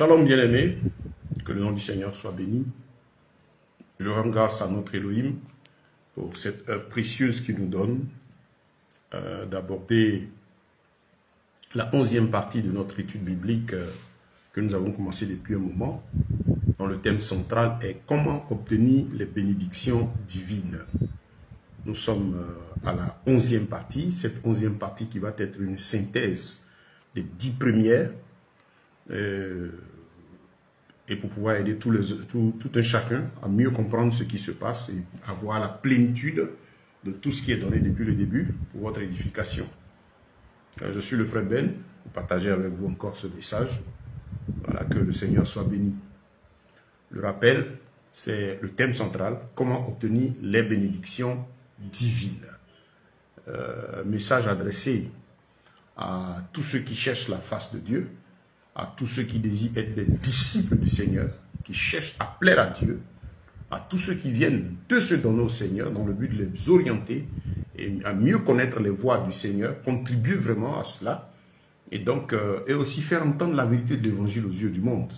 Shalom bien-aimés, que le nom du Seigneur soit béni. Je rends grâce à notre Elohim pour cette heure précieuse qu'il nous donne d'aborder la 11e partie de notre étude biblique que nous avons commencé depuis un moment, dont le thème central est comment obtenir les bénédictions divines. Nous sommes à la 11e partie, cette 11e partie qui va être une synthèse des 10 premières, et pour pouvoir aider tout un chacun à mieux comprendre ce qui se passe et avoir la plénitude de tout ce qui est donné depuis le début pour votre édification. Je suis le frère Ben, pour partager avec vous encore ce message. Voilà, que le Seigneur soit béni. Le rappel, c'est le thème central, comment obtenir les bénédictions divines. Message adressé à tous ceux qui cherchent la face de Dieu, à tous ceux qui désirent être des disciples du Seigneur, qui cherchent à plaire à Dieu, à tous ceux qui viennent de se donner au Seigneur dans le but de les orienter et à mieux connaître les voies du Seigneur, contribuer vraiment à cela, et donc et aussi faire entendre la vérité de l'évangile aux yeux du monde,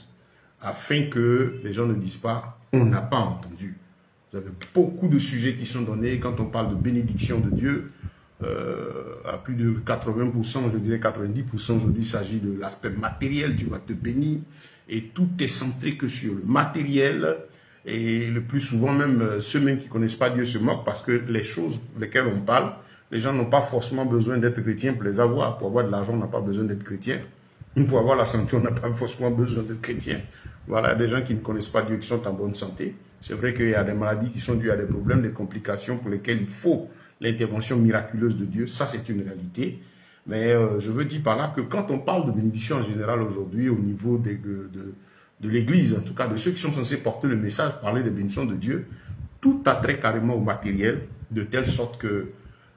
afin que les gens ne disent pas « on n'a pas entendu ». Vous avez beaucoup de sujets qui sont donnés quand on parle de bénédiction de Dieu. À plus de 80%, je dirais 90% aujourd'hui, il s'agit de l'aspect matériel, Dieu va te bénir, et tout est centré que sur le matériel, et le plus souvent même, ceux même qui ne connaissent pas Dieu se moquent parce que les choses lesquelles on parle, les gens n'ont pas forcément besoin d'être chrétiens pour les avoir. Pour avoir de l'argent, on n'a pas besoin d'être chrétien. Pour avoir la santé, on n'a pas forcément besoin d'être chrétien. Voilà, des gens qui ne connaissent pas Dieu, qui sont en bonne santé. C'est vrai qu'il y a des maladies qui sont dues à des problèmes, des complications pour lesquelles il faut l'intervention miraculeuse de Dieu, ça c'est une réalité. Mais je veux dire par là que quand on parle de bénédiction en général aujourd'hui, au niveau de l'Église, en tout cas de ceux qui sont censés porter le message, parler des bénédictions de Dieu, tout a trait carrément au matériel, de telle sorte que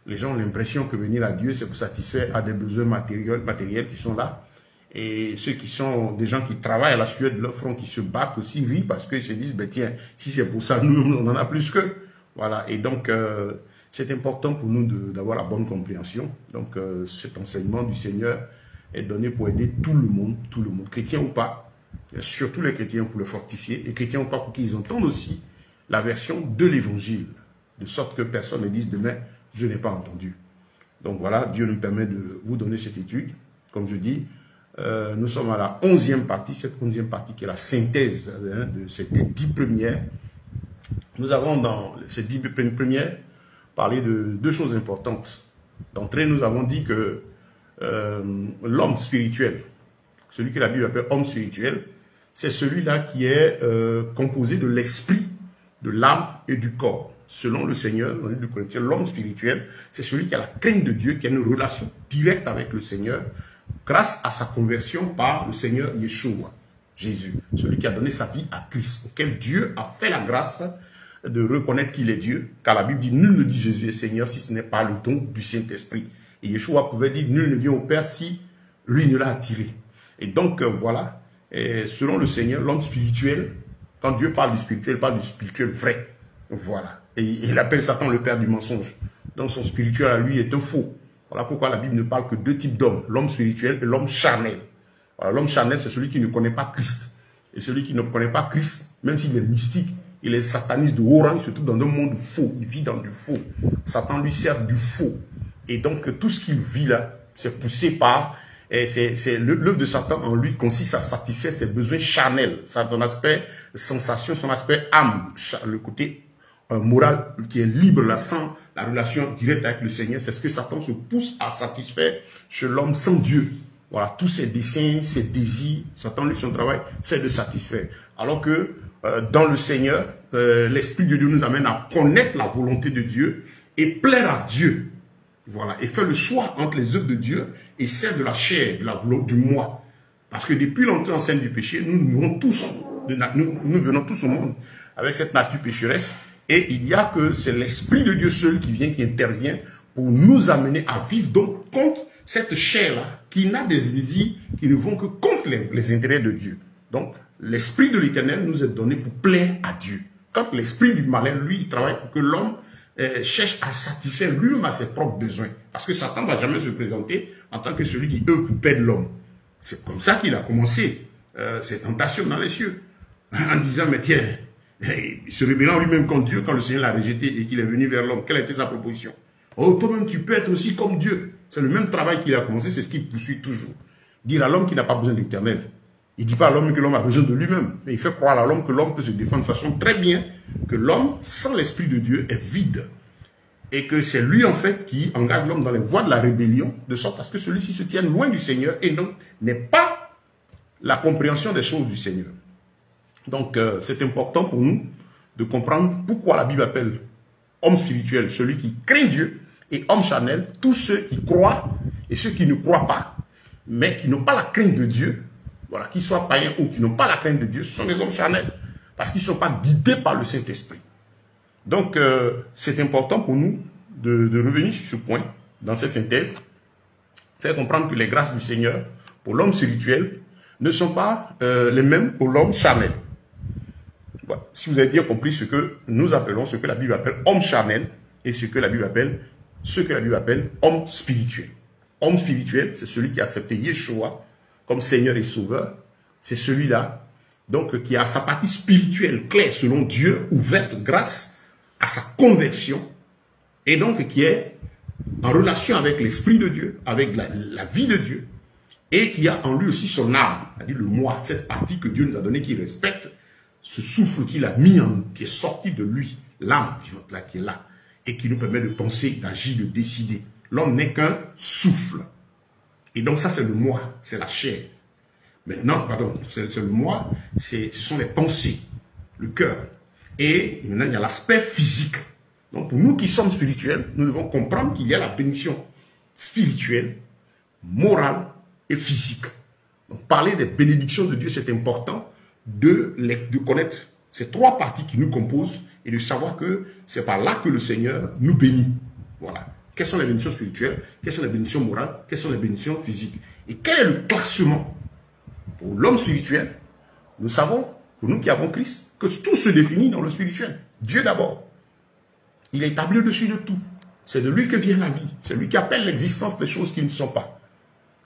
les gens ont l'impression que venir à Dieu, c'est pour satisfaire à des besoins matériels qui sont là. Et ceux qui sont des gens qui travaillent à la sueur de leur front, qui se battent aussi, rient parce qu'ils se disent, ben tiens, si c'est pour ça, nous, on en a plus qu'eux. Voilà, et donc c'est important pour nous d'avoir la bonne compréhension. Donc, cet enseignement du Seigneur est donné pour aider tout le monde, chrétien ou pas, surtout les chrétiens pour le fortifier, et chrétiens ou pas pour qu'ils entendent aussi la version de l'évangile, de sorte que personne ne dise demain, je n'ai pas entendu. Donc voilà, Dieu nous permet de vous donner cette étude. Comme je dis, nous sommes à la 11e partie, cette 11e partie qui est la synthèse de ces 10 premières. Nous avons dans ces 10 premières parler de deux choses importantes. D'entrée, nous avons dit que l'homme spirituel, celui que la Bible appelle homme spirituel, c'est celui-là qui est composé de l'esprit, de l'âme et du corps. Selon le Seigneur, dans le livre de Corinthiens, l'homme spirituel, c'est celui qui a la crainte de Dieu, qui a une relation directe avec le Seigneur, grâce à sa conversion par le Seigneur Yeshua, Jésus, celui qui a donné sa vie à Christ, auquel Dieu a fait la grâce de reconnaître qu'il est Dieu, car la Bible dit, nul ne dit Jésus est Seigneur si ce n'est pas le don du Saint-Esprit. Et Yeshua pouvait dire, nul ne vient au Père si lui ne l'a attiré. Et donc, voilà, et selon le Seigneur, l'homme spirituel, quand Dieu parle du spirituel, il parle du spirituel vrai. Voilà. Et il appelle Satan le père du mensonge. Donc, son spirituel à lui est un faux. Voilà pourquoi la Bible ne parle que de deux types d'hommes, l'homme spirituel et l'homme charnel. Voilà, l'homme charnel, c'est celui qui ne connaît pas Christ. Et celui qui ne connaît pas Christ, même s'il est mystique, il est sataniste de haut rang, surtout dans un monde faux. Il vit dans du faux. Satan lui sert du faux. Et donc, tout ce qu'il vit là, c'est poussé par... L'œuvre de Satan en lui consiste à satisfaire ses besoins charnels. Son aspect sensation, son aspect âme, le côté moral qui est libre, là, sans la relation directe avec le Seigneur. C'est ce que Satan se pousse à satisfaire chez l'homme sans Dieu. Voilà, tous ses desseins, ses désirs, Satan, lui, son travail, c'est de satisfaire. Alors que dans le Seigneur, l'Esprit de Dieu nous amène à connaître la volonté de Dieu et plaire à Dieu. Voilà, et faire le choix entre les œuvres de Dieu et celles de la chair, de la volonté du moi. Parce que depuis l'entrée en scène du péché, nous venons tous au monde avec cette nature pécheresse. Et il y a que c'est l'Esprit de Dieu seul qui vient, qui intervient pour nous amener à vivre donc contre cette chair-là qui n'a des désirs qui ne vont que contre les intérêts de Dieu. Donc, l'Esprit de l'Éternel nous est donné pour plaire à Dieu. Quand l'Esprit du malin, lui, il travaille pour que l'homme cherche à satisfaire lui-même à ses propres besoins. Parce que Satan ne va jamais se présenter en tant que celui qui œuvre pour perdre l'homme. C'est comme ça qu'il a commencé. ses tentations dans les cieux. En disant, mais tiens, se révélant lui-même contre Dieu quand le Seigneur l'a rejeté et qu'il est venu vers l'homme. Quelle a été sa proposition? Oh, toi-même, tu peux être aussi comme Dieu. C'est le même travail qu'il a commencé, c'est ce qu'il poursuit toujours. Dire à l'homme qu'il n'a pas besoin de l'Éternel. Il ne dit pas à l'homme que l'homme a besoin de lui-même. Mais il fait croire à l'homme que l'homme peut se défendre, sachant très bien que l'homme, sans l'Esprit de Dieu, est vide. Et que c'est lui, en fait, qui engage l'homme dans les voies de la rébellion, de sorte à ce que celui-ci se tienne loin du Seigneur et donc n'ait pas la compréhension des choses du Seigneur. Donc, c'est important pour nous de comprendre pourquoi la Bible appelle homme spirituel celui qui craint Dieu et homme charnel, tous ceux qui croient et ceux qui ne croient pas, mais qui n'ont pas la crainte de Dieu, voilà, qu'ils soient païens ou qui n'ont pas la crainte de Dieu, ce sont des hommes charnels, parce qu'ils ne sont pas guidés par le Saint-Esprit. Donc, c'est important pour nous de revenir sur ce point, dans cette synthèse, faire comprendre que les grâces du Seigneur, pour l'homme spirituel, ne sont pas les mêmes pour l'homme charnel. Voilà. Si vous avez bien compris ce que nous appelons, ce que la Bible appelle homme charnel, et ce que la Bible appelle homme spirituel. Homme spirituel, c'est celui qui a accepté Yeshua comme Seigneur et Sauveur. C'est celui-là, donc, qui a sa partie spirituelle claire selon Dieu, ouverte grâce à sa conversion, et donc qui est en relation avec l'Esprit de Dieu, avec la vie de Dieu, et qui a en lui aussi son âme, c'est-à-dire le moi, cette partie que Dieu nous a donnée, qu'il respecte, ce souffle qu'il a mis en nous, qui est sorti de lui, l'âme vivante là, qui est là, et qui nous permet de penser, d'agir, de décider. L'homme n'est qu'un souffle. Et donc ça, c'est le moi, c'est la chair. Maintenant, pardon, c'est le moi, ce sont les pensées, le cœur. Et maintenant, il y a l'aspect physique. Donc pour nous qui sommes spirituels, nous devons comprendre qu'il y a la bénédiction spirituelle, morale et physique. Donc parler des bénédictions de Dieu, c'est important de connaître ces trois parties qui nous composent et de savoir que c'est par là que le Seigneur nous bénit. Voilà. Quelles sont les bénédictions spirituelles? Quelles sont les bénédictions morales? Quelles sont les bénédictions physiques? Et quel est le classement? Pour l'homme spirituel, nous savons, pour nous qui avons Christ, que tout se définit dans le spirituel. Dieu d'abord. Il est établi au-dessus de tout. C'est de lui que vient la vie. C'est lui qui appelle l'existence des choses qui ne sont pas.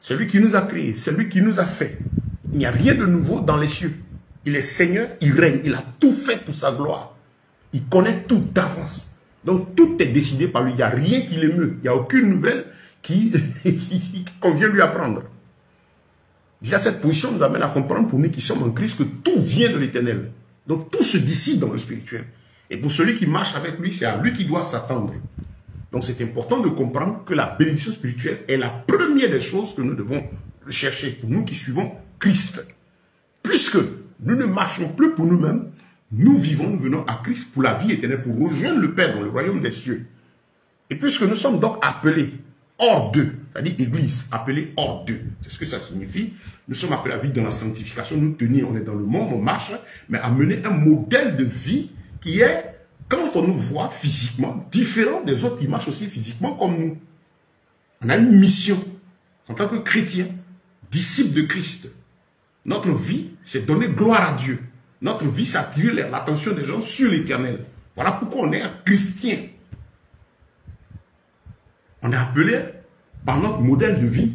C'est lui qui nous a créés. C'est lui qui nous a fait. Il n'y a rien de nouveau dans les cieux. Il est Seigneur, il règne. Il a tout fait pour sa gloire. Il connaît tout d'avance. Donc tout est décidé par lui. Il n'y a rien qui l'émeut. Il n'y a aucune nouvelle qu'on vient lui apprendre. Déjà, cette position nous amène à comprendre pour nous qui sommes en Christ que tout vient de l'Éternel. Donc tout se décide dans le spirituel. Et pour celui qui marche avec lui, c'est à lui qui doit s'attendre. Donc c'est important de comprendre que la bénédiction spirituelle est la première des choses que nous devons chercher pour nous qui suivons Christ. Puisque nous ne marchons plus pour nous-mêmes, nous venons à Christ pour la vie éternelle, pour rejoindre le Père dans le royaume des cieux. Et puisque nous sommes donc appelés hors d'eux, c'est-à-dire Église, appelée hors d'eux, c'est ce que ça signifie. Nous sommes appelés à vivre dans la sanctification, nous tenir, on est dans le monde, on marche, mais à mener un modèle de vie qui est, quand on nous voit physiquement, différent des autres qui marchent aussi physiquement comme nous. On a une mission en tant que chrétien, disciple de Christ. Notre vie, c'est donner gloire à Dieu. Notre vie, c'est attirer l'attention des gens sur l'Éternel. Voilà pourquoi on est un chrétien. On est appelé, par notre modèle de vie,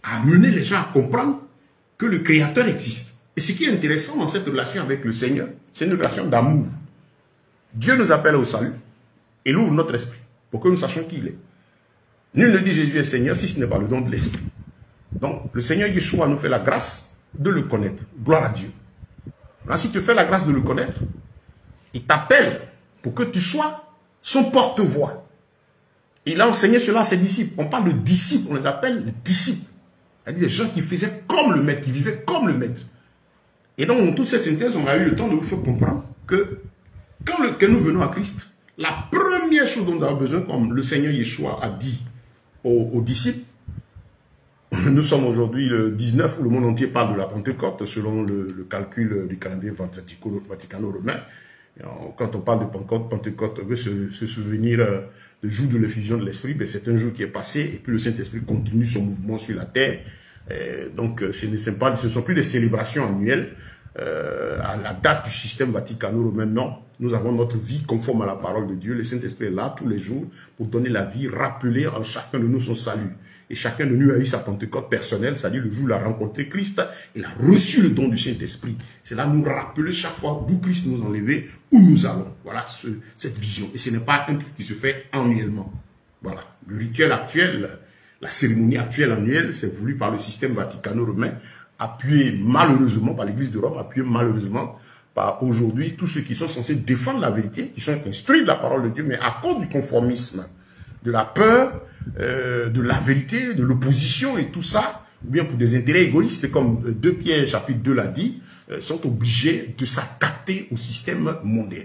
à amener les gens à comprendre que le Créateur existe. Et ce qui est intéressant dans cette relation avec le Seigneur, c'est une relation d'amour. Dieu nous appelle au salut. Il ouvre notre esprit pour que nous sachions qui il est. Nul ne dit Jésus est Seigneur si ce n'est pas le don de l'esprit. Donc, le Seigneur Yeshua nous fait la grâce de le connaître. Gloire à Dieu. Là, s'il te fait la grâce de le connaître, il t'appelle pour que tu sois son porte-voix. Il a enseigné cela à ses disciples. On parle de disciples, on les appelle les disciples. C'est-à-dire des gens qui faisaient comme le maître, qui vivaient comme le maître. Et donc, dans toute cette synthèse, on a eu le temps de vous faire comprendre que quand nous venons à Christ, la première chose dont nous avons besoin, comme le Seigneur Yeshua a dit aux disciples, nous sommes aujourd'hui le 19 où le monde entier parle de la Pentecôte selon le calcul du calendrier vaticano-romain. Quand on parle de Pentecôte, on veut se souvenir du jour de l'effusion de l'Esprit, mais c'est un jour qui est passé et puis le Saint-Esprit continue son mouvement sur la terre. Donc ce ne sont plus des célébrations annuelles à la date du système vaticano-romain. Non, nous avons notre vie conforme à la parole de Dieu. Le Saint-Esprit est là tous les jours pour donner la vie, rappeler en chacun de nous son salut. Et chacun de nous a eu sa Pentecôte personnelle, c'est-à-dire le jour où il a rencontré Christ, il a reçu le don du Saint-Esprit. C'est là nous rappeler chaque fois d'où Christ nous a enlevés, où nous allons. Voilà cette vision. Et ce n'est pas un truc qui se fait annuellement. Voilà. Le rituel actuel, la cérémonie actuelle annuelle, c'est voulu par le système vaticano-romain, appuyé malheureusement par l'Église de Rome, appuyé malheureusement par aujourd'hui tous ceux qui sont censés défendre la vérité, qui sont instruits de la parole de Dieu, mais à cause du conformisme, de la peur, de la vérité, de l'opposition et tout ça, ou bien pour des intérêts égoïstes, comme 2 Pierre chapitre 2 l'a dit, sont obligés de s'adapter au système mondain.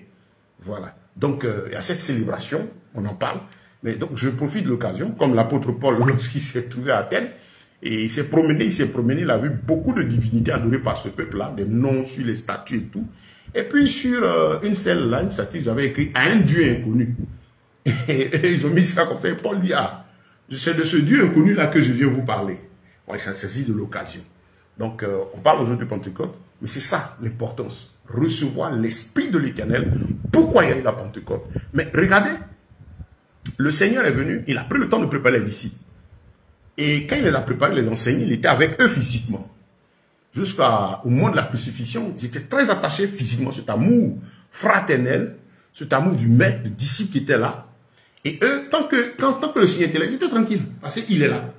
Voilà. Donc, il y a cette célébration, on en parle, mais donc je profite de l'occasion, comme l'apôtre Paul, lorsqu'il s'est trouvé à Athènes, et il s'est promené, il a vu beaucoup de divinités adorées par ce peuple-là, des noms sur les statues et tout. Et puis sur une stèle là, une statue, ils avaient écrit « à un Dieu inconnu ». Et ils ont mis ça comme ça, et Paul dit « ah, c'est de ce Dieu inconnu là que je viens vous parler ». Ouais, ça saisit de l'occasion. Donc, on parle aujourd'hui de Pentecôte, mais c'est ça l'importance. Recevoir l'Esprit de l'Éternel. Pourquoi il y a eu la Pentecôte? Mais regardez, le Seigneur est venu, il a pris le temps de préparer les disciples. Et quand il les a préparés, les enseignés, il était avec eux physiquement. Jusqu'au moment de la crucifixion, ils étaient très attachés physiquement, cet amour fraternel, cet amour du maître, du disciple qui était là. Et eux, tant que le Seigneur était là, ils étaient tranquilles, parce qu'il est là.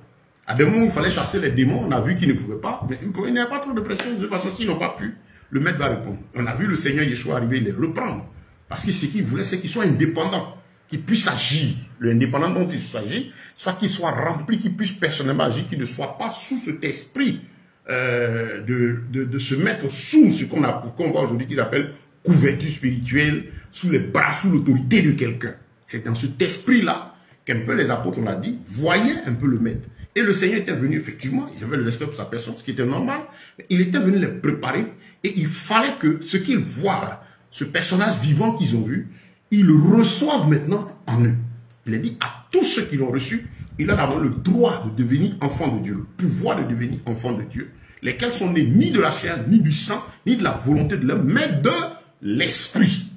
À des moments où il fallait chasser les démons, on a vu qu'ils ne pouvaient pas, mais il n'y avait pas trop de pression, de toute façon, s'ils n'ont pas pu, le maître va répondre. On a vu le Seigneur Yeshua arriver, les reprendre. Parce que ce qu'il voulait, c'est qu'ils soient indépendants, qu'ils puissent agir. L'indépendant dont il s'agit, soit qu'ils soient remplis, qu'ils puissent personnellement agir, qu'ils ne soient pas sous cet esprit de se mettre sous ce qu'on voit aujourd'hui, qu'ils appellent couverture spirituelle, sous les bras, sous l'autorité de quelqu'un. C'est dans cet esprit-là qu'un peu les apôtres, on l'a dit, voyaient un peu le maître. Et le Seigneur était venu, effectivement, ils avaient le respect pour sa personne, ce qui était normal, mais il était venu les préparer, et il fallait que ce qu'ils voient, ce personnage vivant qu'ils ont vu, ils le reçoivent maintenant en eux. Il a dit à tous ceux qui l'ont reçu, il leur a donné le droit de devenir enfant de Dieu, le pouvoir de devenir enfant de Dieu, lesquels sont nés ni de la chair, ni du sang, ni de la volonté de l'homme, mais de l'esprit.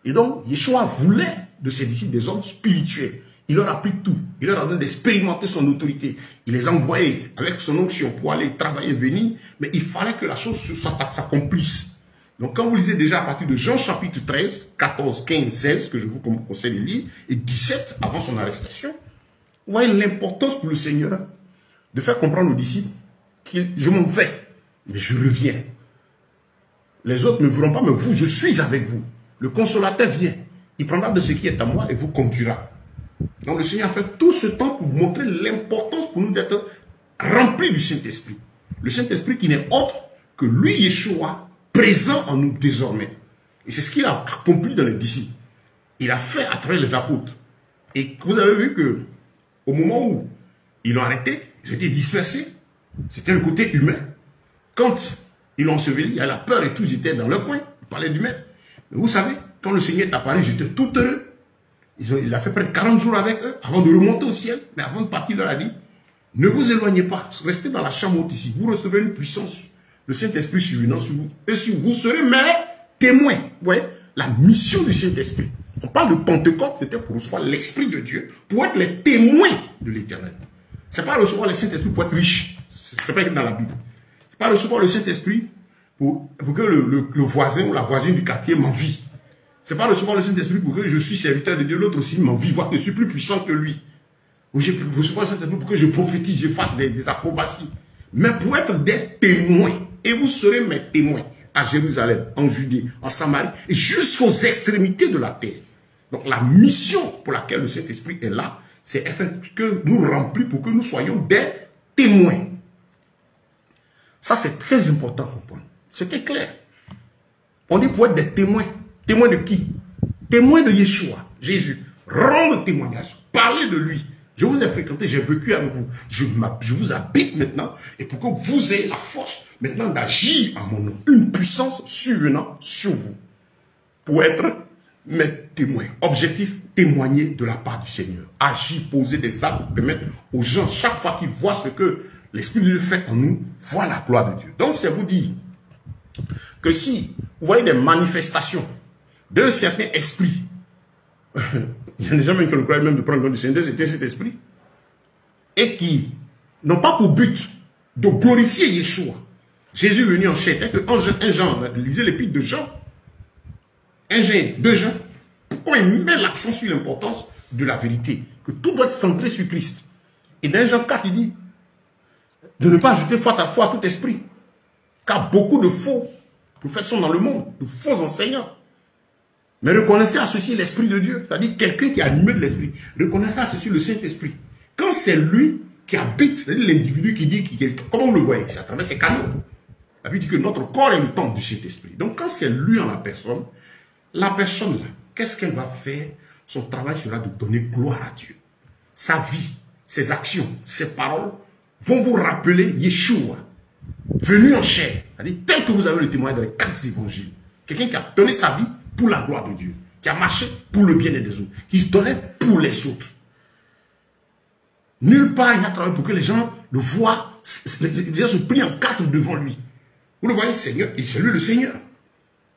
Et donc, Yeshua voulait de ses disciples des hommes spirituels. Il leur a pris tout. Il leur a donné d'expérimenter son autorité. Il les a envoyés avec son onction pour aller travailler, venir. Mais il fallait que la chose s'accomplisse. Donc, quand vous lisez déjà à partir de Jean chapitre 13, 14, 15, 16, que je vous conseille de lire, et 17, avant son arrestation, vous voyez l'importance pour le Seigneur de faire comprendre aux disciples que je m'en vais, mais je reviens. Les autres ne verront pas, mais vous, je suis avec vous. Le consolateur vient. Il prendra de ce qui est à moi et vous conduira. Donc le Seigneur a fait tout ce temps pour montrer l'importance pour nous d'être remplis du Saint-Esprit. Le Saint-Esprit qui n'est autre que lui, Yeshua, présent en nous désormais. Et c'est ce qu'il a accompli dans les disciples. Il a fait à travers les apôtres. Et vous avez vu que au moment où ils l'ont arrêté, ils étaient dispersés. C'était le côté humain. Quand ils l'ont enseveli, il y a la peur et tous étaient dans leur coin. Ils parlaient du maître. Mais vous savez, quand le Seigneur est apparu, j'étais tout heureux. Il a fait près de 40 jours avec eux avant de remonter au ciel. Mais avant de partir, il leur a dit, ne vous éloignez pas, restez dans la chambre haute ici. Vous recevrez une puissance, le Saint-Esprit survenant sur vous. Et sur vous serez mes témoins. Vous voyez, la mission du Saint-Esprit. On parle de Pentecôte, c'était pour recevoir l'Esprit de Dieu, pour être les témoins de l'Éternel. Ce n'est pas recevoir le Saint-Esprit pour être riche. C'est pas dans la Bible. Ce n'est pas recevoir le Saint-Esprit pour que le voisin ou la voisine du quartier m'envie. Ce n'est pas recevoir le Saint-Esprit pour que je suis serviteur de Dieu, l'autre aussi m'envie, voir que je suis plus puissant que lui. Ou je recevoir le Saint-Esprit pour que je prophétise, je fasse des acrobaties. Mais pour être des témoins. Et vous serez mes témoins à Jérusalem, en Judée, en Samarie, et jusqu'aux extrémités de la terre. Donc la mission pour laquelle le Saint-Esprit est là, c'est que nous remplir pour que nous soyons des témoins. Ça, c'est très important à comprendre. C'était clair. On dit pour être des témoins. Témoins de qui? Témoins de Yeshua, Jésus. Rendre témoignage. Parler de lui. Je vous ai fréquenté, j'ai vécu avec vous. Je vous habite maintenant. Et pour que vous ayez la force maintenant d'agir en mon nom. Une puissance survenant sur vous. Pour être mes témoins. Objectif, témoigner de la part du Seigneur. Agir, poser des actes, permettre aux gens, chaque fois qu'ils voient ce que l'Esprit de Dieu fait en nous, voient la gloire de Dieu. Donc, c'est vous dire que si vous voyez des manifestations d'un certain esprit, il y a des gens même qui ne croient même de prendre le nom du Seigneur, c'était cet esprit. et qui n'ont pas pour but de glorifier Yeshua. Jésus est venu en chair. Dès que 1 Jean, lisez l'épître de Jean, 1 Jean, 2 Jean, pourquoi il met l'accent sur l'importance de la vérité, que tout doit être centré sur Christ. Et dans Jean 4, il dit de ne pas ajouter foi à tout esprit, car beaucoup de faux prophètes sont dans le monde, de faux enseignants. Mais reconnaissez à ceci l'Esprit de Dieu, c'est-à-dire quelqu'un qui est animé de l'Esprit. Reconnaissez à ceci le Saint-Esprit. Quand c'est lui qui habite, c'est-à-dire l'individu qui dit, comment on le voit, c'est à travers ses canaux. La Bible dit que notre corps est le temple du Saint-Esprit. Donc quand c'est lui en la personne là, qu'est-ce qu'elle va faire? Son travail sera de donner gloire à Dieu. Sa vie, ses actions, ses paroles vont vous rappeler Yeshua, venu en chair, c'est-à-dire tel que vous avez le témoignage dans les 4 évangiles. Quelqu'un qui a donné sa vie pour la gloire de Dieu, qui a marché pour le bien des autres, qui se donnait pour les autres. Nulle part il a travaillé pour que les gens le voient, les gens se plient en 4 devant lui. Vous le voyez, Seigneur, et c'est lui le Seigneur.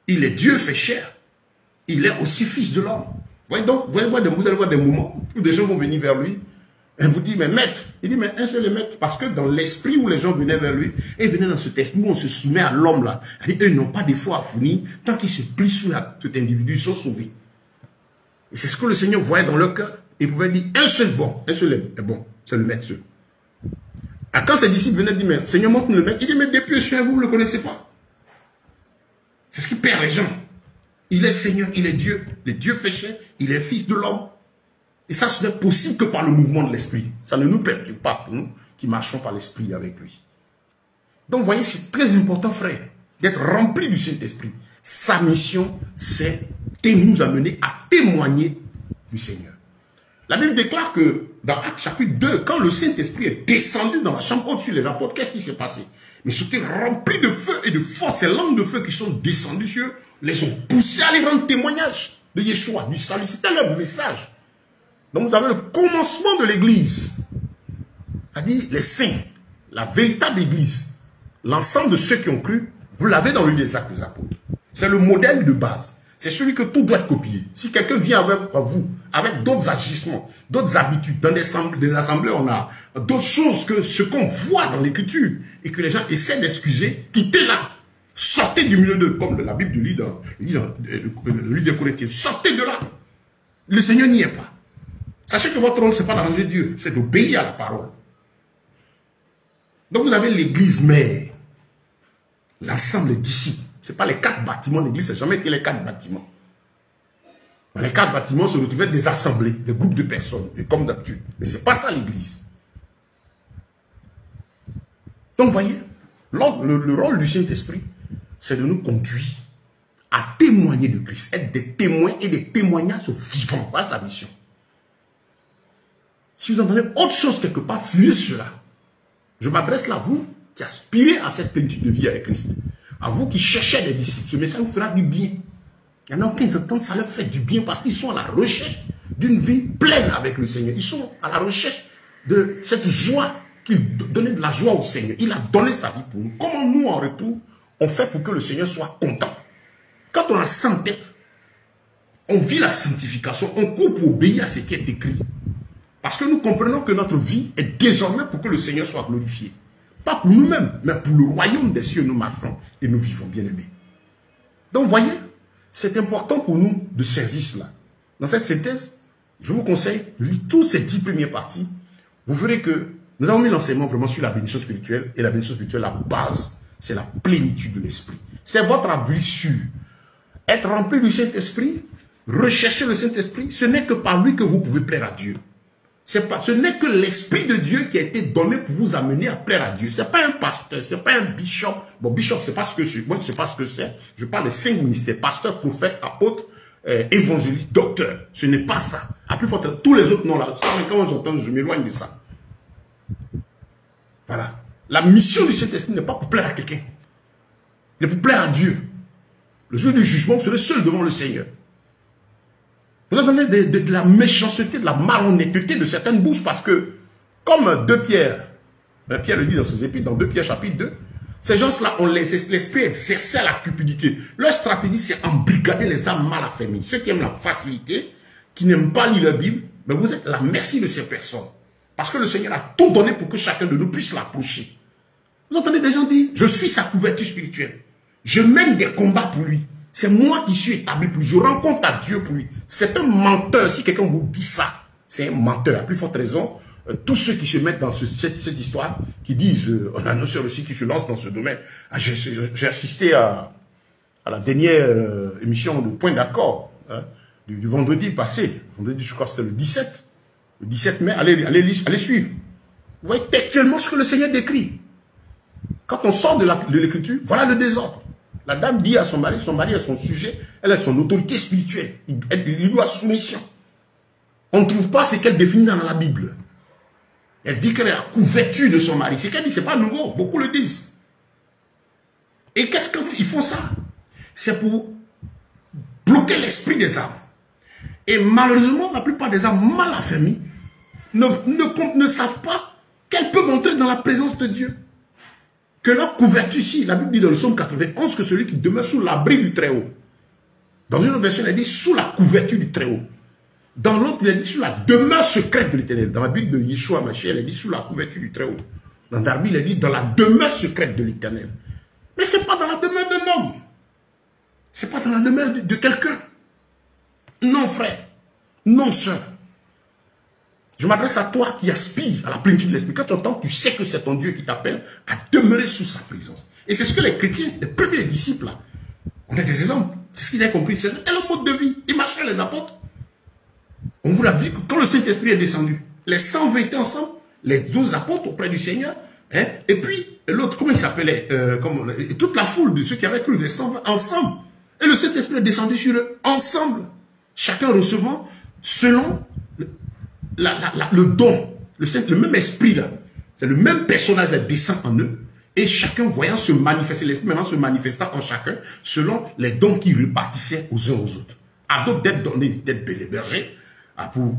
Il est Dieu fait chair. Il est aussi fils de l'homme. Vous allez voir des moments où des gens vont venir vers lui et vous dire, mais maître, il dit, mais un seul est maître, parce que dans l'esprit où les gens venaient vers lui, et venaient dans cet esprit où on se soumet à l'homme là, eux n'ont pas d'effort à fournir, tant qu'ils se plient sous cet individu, ils sont sauvés. Et c'est ce que le Seigneur voyait dans leur cœur. Il pouvait dire, un seul est bon, c'est le maître seul. Et quand ses disciples venaient dire, mais Seigneur, montre-nous le maître, il dit, mais depuis je suis à vous, vous ne le connaissez pas. C'est ce qui perd les gens. Il est Seigneur, il est Dieu, le Dieu fait chair, il est fils de l'homme. Et ça, ce n'est possible que par le mouvement de l'esprit. Ça ne nous perturbe pas pour nous qui marchons par l'esprit avec lui. Donc, vous voyez, c'est très important, frère, d'être rempli du Saint-Esprit. Sa mission, c'est de nous amener à témoigner du Seigneur. La Bible déclare que dans Actes chapitre 2, quand le Saint-Esprit est descendu dans la chambre au-dessus des apôtres, qu'est-ce qui s'est passé? Mais c'était rempli de feu et de force. Ces langues de feu qui sont descendues sur eux, les ont poussés à les rendre témoignage de Yeshua, du salut. C'était leur message. Donc vous avez le commencement de l'église. C'est-à-dire les saints, la véritable église, l'ensemble de ceux qui ont cru, vous l'avez dans le livre des Actes des Apôtres. C'est le modèle de base. C'est celui que tout doit être copié. Si quelqu'un vient avec vous, avec d'autres agissements, d'autres habitudes, dans des assemblées, on a d'autres choses que ce qu'on voit dans l'écriture, et que les gens essaient d'excuser, quittez là. Sortez du milieu d'eux, comme la Bible dit dans le livre des Corinthiens. Sortez de là. Le Seigneur n'y est pas. Sachez que votre rôle, ce n'est pas d'arranger Dieu, c'est d'obéir à la parole. Donc vous avez l'église mère, l'ensemble des disciples. Ce n'est pas les 4 bâtiments de l'église, ça n'a jamais été les 4 bâtiments. Dans les 4 bâtiments se retrouvaient des assemblées, des groupes de personnes, et comme d'habitude. Mais ce n'est pas ça l'église. Donc vous voyez, le rôle du Saint-Esprit, c'est de nous conduire à témoigner de Christ, être des témoins et des témoignages vivants. Voilà sa mission. Si vous entendez autre chose quelque part, fuyez cela. Je m'adresse là à vous qui aspirez à cette plénitude de vie avec Christ. À vous qui cherchez des disciples. Ce message vous fera du bien. Il y en a qui entendent, ça leur fait du bien parce qu'ils sont à la recherche d'une vie pleine avec le Seigneur. Ils sont à la recherche de cette joie qu'il donnait de la joie au Seigneur. Il a donné sa vie pour nous. Comment nous, en retour, on fait pour que le Seigneur soit content? Quand on a ça en tête, on vit la sanctification, on court pour obéir à ce qui est écrit. Parce que nous comprenons que notre vie est désormais pour que le Seigneur soit glorifié. Pas pour nous-mêmes, mais pour le royaume des cieux, nous marchons et nous vivons, bien-aimés. Donc, voyez, c'est important pour nous de saisir cela. Dans cette synthèse, je vous conseille de lire toutes ces 10 premières parties. Vous verrez que nous avons mis l'enseignement vraiment sur la bénédiction spirituelle. Et la bénédiction spirituelle, la base, c'est la plénitude de l'esprit. C'est votre abri sûr. Être rempli du Saint-Esprit, rechercher le Saint-Esprit, ce n'est que par lui que vous pouvez plaire à Dieu. Ce n'est que l'Esprit de Dieu qui a été donné pour vous amener à plaire à Dieu. Ce n'est pas un pasteur, ce n'est pas un bishop. Bon, bishop, c'est pas ce que c'est. Moi, je ne sais pas ce que c'est. Je parle de 5 ministères. Pasteur, prophète, apôtre, évangéliste, docteur. Ce n'est pas ça. À plus forte, tous les autres noms là. Quand j'entends, je m'éloigne de ça. Voilà. La mission du Saint-Esprit n'est pas pour plaire à quelqu'un. Il est pour plaire à Dieu. Le jour du jugement, vous serez seul devant le Seigneur. Vous entendez de la méchanceté, de la malhonnêteté de certaines bouches parce que, comme 2 Pierre, Pierre le dit dans ses épîtres, dans 2 Pierre chapitre 2, ces gens-là ont l'esprit exercé à la cupidité. Leur stratégie, c'est embrigader les âmes mal affermies. Ceux qui aiment la facilité, qui n'aiment pas lire la Bible, mais vous êtes à la merci de ces personnes. Parce que le Seigneur a tout donné pour que chacun de nous puisse l'approcher. Vous entendez des gens dire, je suis sa couverture spirituelle. Je mène des combats pour lui. C'est moi qui suis établi pour lui. Je rencontre à Dieu pour lui. C'est un menteur. Si quelqu'un vous dit ça, c'est un menteur. À plus forte raison, tous ceux qui se mettent dans cette histoire, qui disent, on a un annonceur aussi qui se lance dans ce domaine. Ah, j'ai assisté à la dernière émission de Point d'accord, hein, du vendredi passé. Vendredi, je crois que c'était le 17. Le 17 mai, allez suivre. Vous voyez textuellement ce que le Seigneur décrit. Quand on sort de l'écriture, voilà le désordre. La dame dit à son mari a son sujet, elle a son autorité spirituelle. Il doit soumission. On ne trouve pas ce qu'elle définit dans la Bible. Elle dit qu'elle est la couverture de son mari. Ce qu'elle dit, ce n'est pas nouveau. Beaucoup le disent. Et qu'est-ce qu'ils font ça? C'est pour bloquer l'esprit des âmes. Et malheureusement, la plupart des âmes mal affermies ne savent pas qu'elles peuvent entrer dans la présence de Dieu. Que leur couverture ici, la Bible dit dans le psaume 91 que celui qui demeure sous l'abri du Très-Haut. Dans une autre version, elle dit sous la couverture du Très-Haut. Dans l'autre, elle dit sous la demeure secrète de l'Éternel. Dans la Bible de Yeshua Mashiach, elle dit sous la couverture du Très-Haut. Dans Darby, elle dit dans la demeure secrète de l'Éternel. Mais ce n'est pas dans la demeure d'un homme. Ce n'est pas dans la demeure de quelqu'un. Non, frère. Non, sœur. Je m'adresse à toi qui aspire à la plénitude de l'esprit. Quand tu entends, tu sais que c'est ton Dieu qui t'appelle à demeurer sous sa présence. Et c'est ce que les chrétiens, les premiers disciples, là, on a des exemples. C'est ce qu'ils avaient compris. C'est le mode de vie. Ils marchaient les apôtres. On vous l'a dit que quand le Saint-Esprit est descendu, les 120 étaient ensemble, les 12 apôtres auprès du Seigneur, hein, et puis l'autre, comment il s'appelait, toute la foule de ceux qui avaient cru, les 120 ensemble. Et le Saint-Esprit est descendu sur eux, ensemble. Chacun recevant selon le don, le même esprit là. C'est le même personnage qui descend en eux. Et chacun voyant se manifester, l'esprit maintenant se manifestant en chacun, selon les dons qu'il répartissait aux uns aux autres. À d'autres d'être donnés, d'être bergers, pour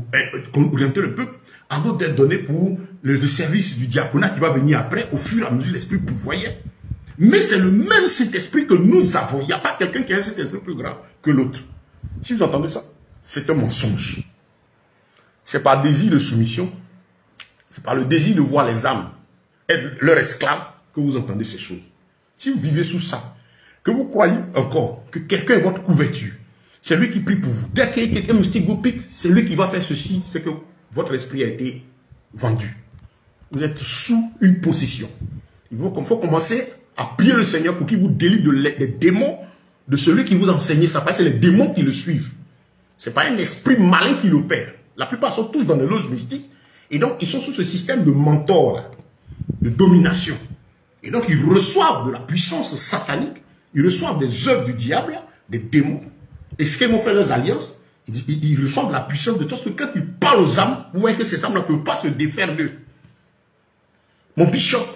orienter le peuple, à d'autres d'être donnés pour le service du diaconat qui va venir après, au fur et à mesure l'esprit pourvoyait. Mais c'est le même Saint-Esprit que nous avons. Il n'y a pas quelqu'un qui a un Saint-Esprit plus grand que l'autre. Si vous entendez ça, c'est un mensonge. C'est par désir de soumission, c'est par le désir de voir les âmes être leurs esclaves que vous entendez ces choses. Si vous vivez sous ça, que vous croyez encore que quelqu'un est votre couverture, c'est lui qui prie pour vous. Dès qu'il y a quelqu'un mystique vous pique, c'est lui qui va faire ceci, c'est que votre esprit a été vendu. Vous êtes sous une possession. Il faut commencer à prier le Seigneur pour qu'il vous délivre des démons de celui qui vous enseigne ça. Parce que c'est les démons qui le suivent. Ce n'est pas un esprit malin qui l'opère. La plupart sont tous dans des loges mystiques. Et donc, ils sont sous ce système de mentor, là, de domination. Et donc, ils reçoivent de la puissance satanique. Ils reçoivent des œuvres du diable, des démons. Et ce qu'ils vont faire leurs alliances, ils reçoivent de la puissance de tout. Parce que quand ils parlent aux âmes, vous voyez que ces âmes ne peuvent pas se défaire d'eux. Mon bishop,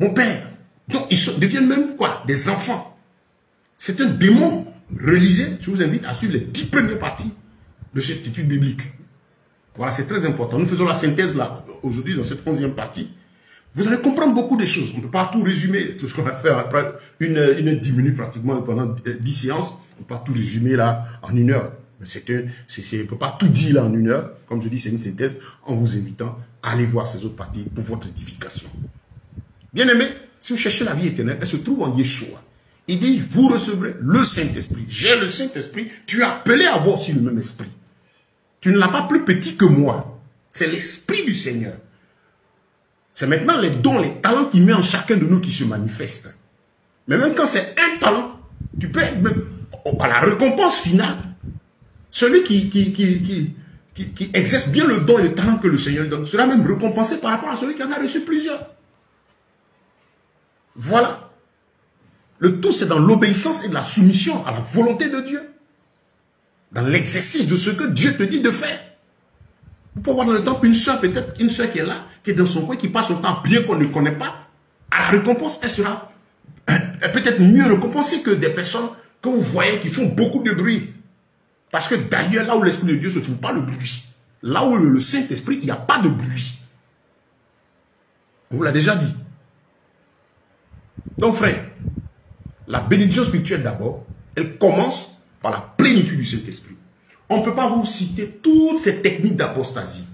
mon père. Donc, ils deviennent même quoi? Des enfants. C'est un démon. Relisez, je vous invite à suivre les 10 premières parties de cette étude biblique. Voilà, c'est très important. Nous faisons la synthèse là, aujourd'hui, dans cette 11e partie. Vous allez comprendre beaucoup de choses. On ne peut pas tout résumer, tout ce qu'on a fait après une 10 minutes pratiquement pendant 10 séances. On ne peut pas tout résumer là en 1 heure. On ne peut pas tout dire là en 1 heure. Comme je dis, c'est une synthèse en vous invitant à aller voir ces autres parties pour votre édification. Bien aimé, si vous cherchez la vie éternelle, elle se trouve en Yeshua. Il dit, vous recevrez le Saint-Esprit. J'ai le Saint-Esprit. Tu es appelé à avoir aussi le même esprit. Tu ne l'as pas plus petit que moi. C'est l'esprit du Seigneur. C'est maintenant les dons, les talents qu'il met en chacun de nous qui se manifestent. Mais même quand c'est un talent, tu peux être même à la récompense finale. Celui qui exerce bien le don et le talent que le Seigneur donne sera même récompensé par rapport à celui qui en a reçu plusieurs. Voilà. Le tout, c'est dans l'obéissance et la soumission à la volonté de Dieu. Dans l'exercice de ce que Dieu te dit de faire. Vous pouvez voir dans le temple une soeur, peut-être une soeur qui est là, qui est dans son coin, qui passe son temps bien qu'on ne connaît pas. À la récompense, elle sera peut-être mieux récompensée que des personnes que vous voyez qui font beaucoup de bruit. Parce que d'ailleurs, là où l'Esprit de Dieu ne se trouve pas le bruit. Là où le Saint-Esprit, il n'y a pas de bruit. On vous l'a déjà dit. Donc frère, la bénédiction spirituelle d'abord, elle commence par la plénitude du Saint-Esprit. On ne peut pas vous citer toutes ces techniques d'apostasie.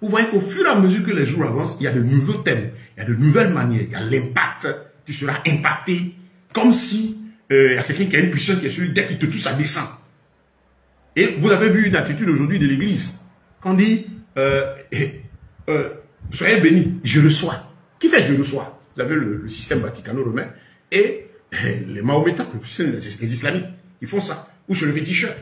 Vous voyez qu'au fur et à mesure que les jours avancent, il y a de nouveaux thèmes, il y a de nouvelles manières, il y a l'impact. Tu seras impacté comme si il y a quelqu'un qui a une puissance qui est sur lui, dès qu'il te touche, ça descend. Et vous avez vu une attitude aujourd'hui de l'église. Quand on dit, soyez bénis, je reçois. Qui fait je reçois? Vous avez le système vaticano-romain et les mahométans, les islamiques, ils font ça. Ou sur le féticheur.